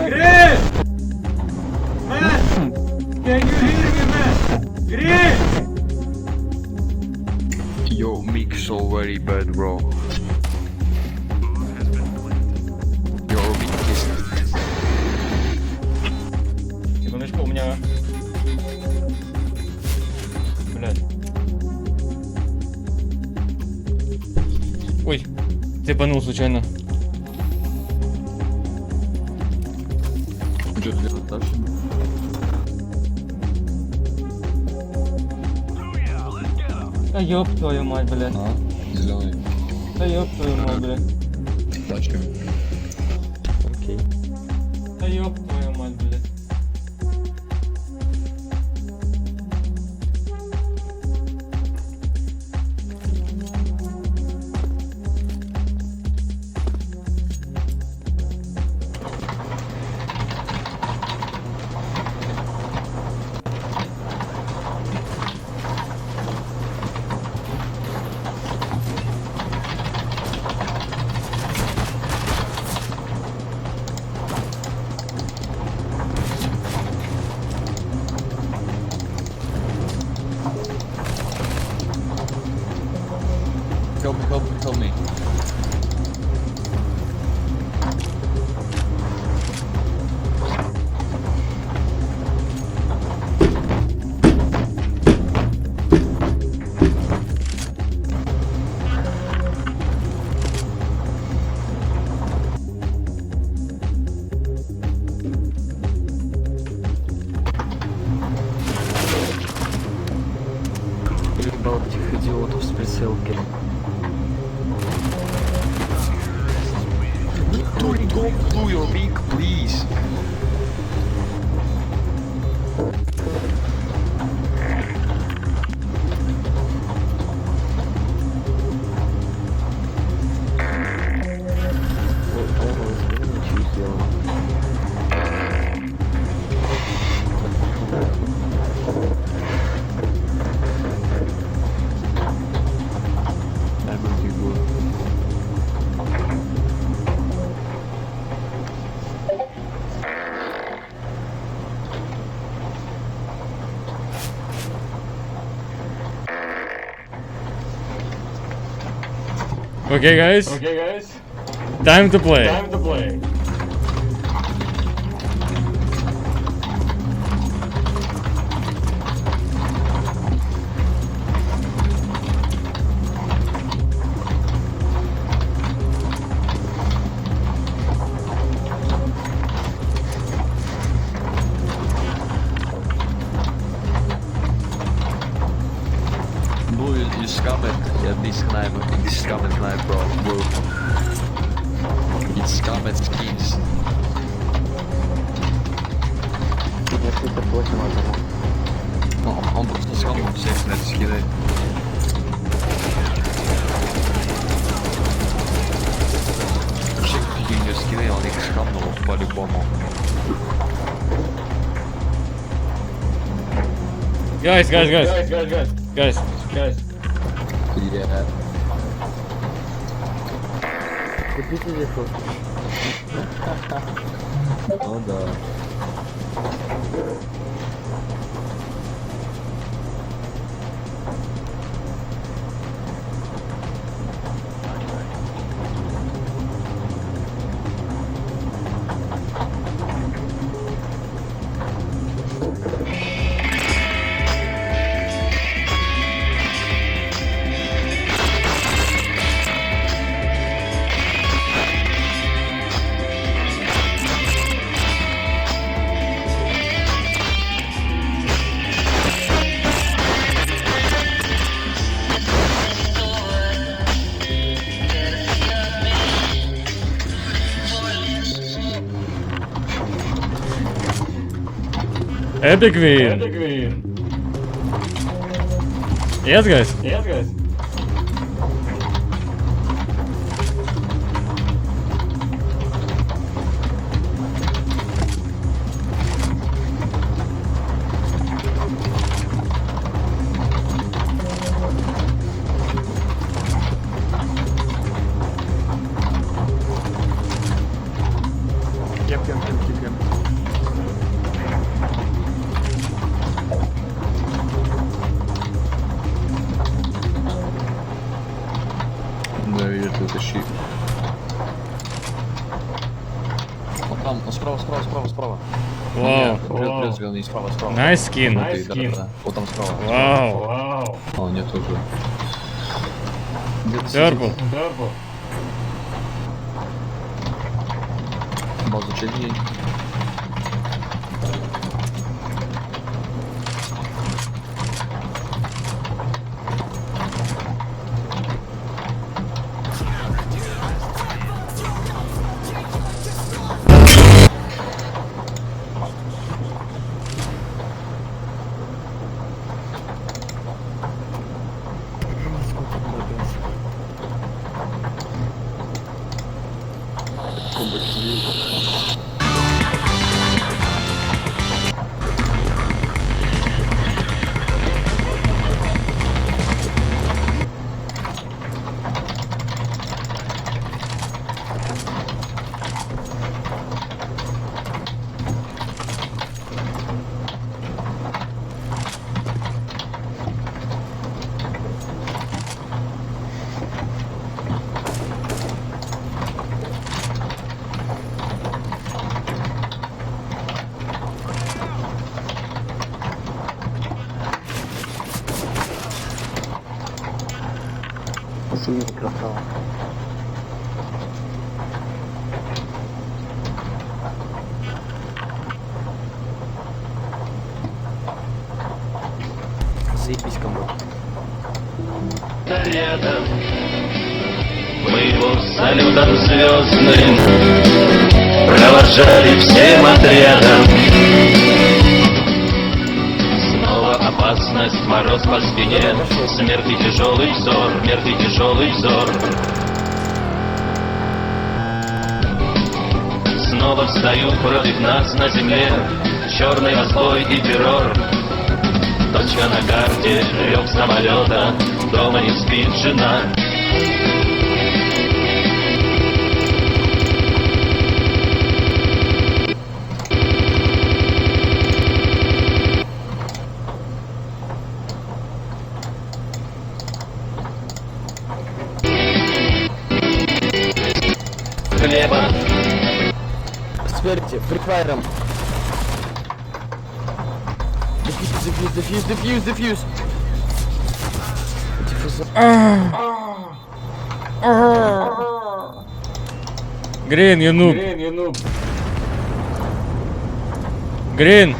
Грин! Man! Can you hear me, man? Грин! Yo, mix so very bad, bro. Your mix is... Секундочку, у меня... Блядь. Ой, цепанул случайно. Что делать дальше? Да ёб твою мать, блядь. Зеленый. Да ёб твою мать, блядь. Тачками. Окей. Да ёб твою мать, блядь. Help me. Ебал этих идиотов с прицелки. Don't go through your beak, please. Okay, guys. Time to play. Blue, you scam it. Yeah, this scam it knife, bro. Blue. It's scam it skins. Он просто скамал всех на эти скины. Все какие-нибудь скины, он их скамнул по-любому. Guys. Yeah. Купите телефон. Ну да. Epic win. Yes, guys. Да, вижу, ты тащи. Вот там, справа. Вау. Нет, зеленый, справа. Nice skin. Да. Вот там справа. Вау. А, нет, уже. Purple. База черней. Синий красава. Заебись, комбо. Рядом мы его салютом звездным провожали всем отрядом. Снова опасность, мороз по спине, смерть и тяжелый взор. Снова встают против нас на земле черный разбой и террор. Точка на карте, рев самолета, дома не спит жена. хлеба. Спереди, фрикфайром. Дефьюз. Грин, you noob. Грин.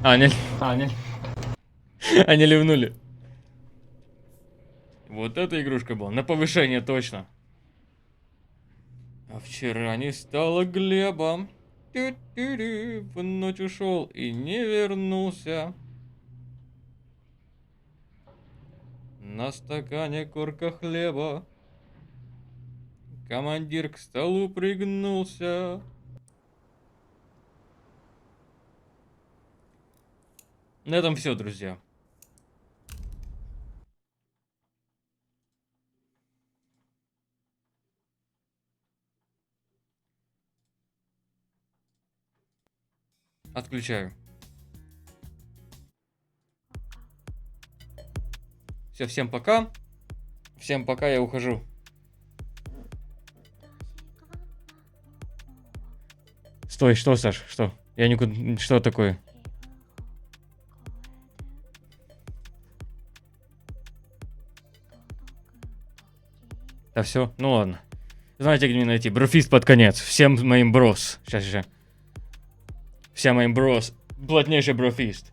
А, не. Они ливнули. Вот эта игрушка была. На повышение точно. А вчера не стало Глеба. В ночь ушел и не вернулся. На стакане корка хлеба. Командир к столу пригнулся. На этом все, друзья. Отключаю. Все, всем пока. Всем пока, я ухожу. Стой, что, Саш, что? Я никуда... Что такое? Да все, ну ладно. Знаете, где меня найти? Брофист под конец. Всем моим брос. Сейчас. Всем моим брос. Плотнейший брофист.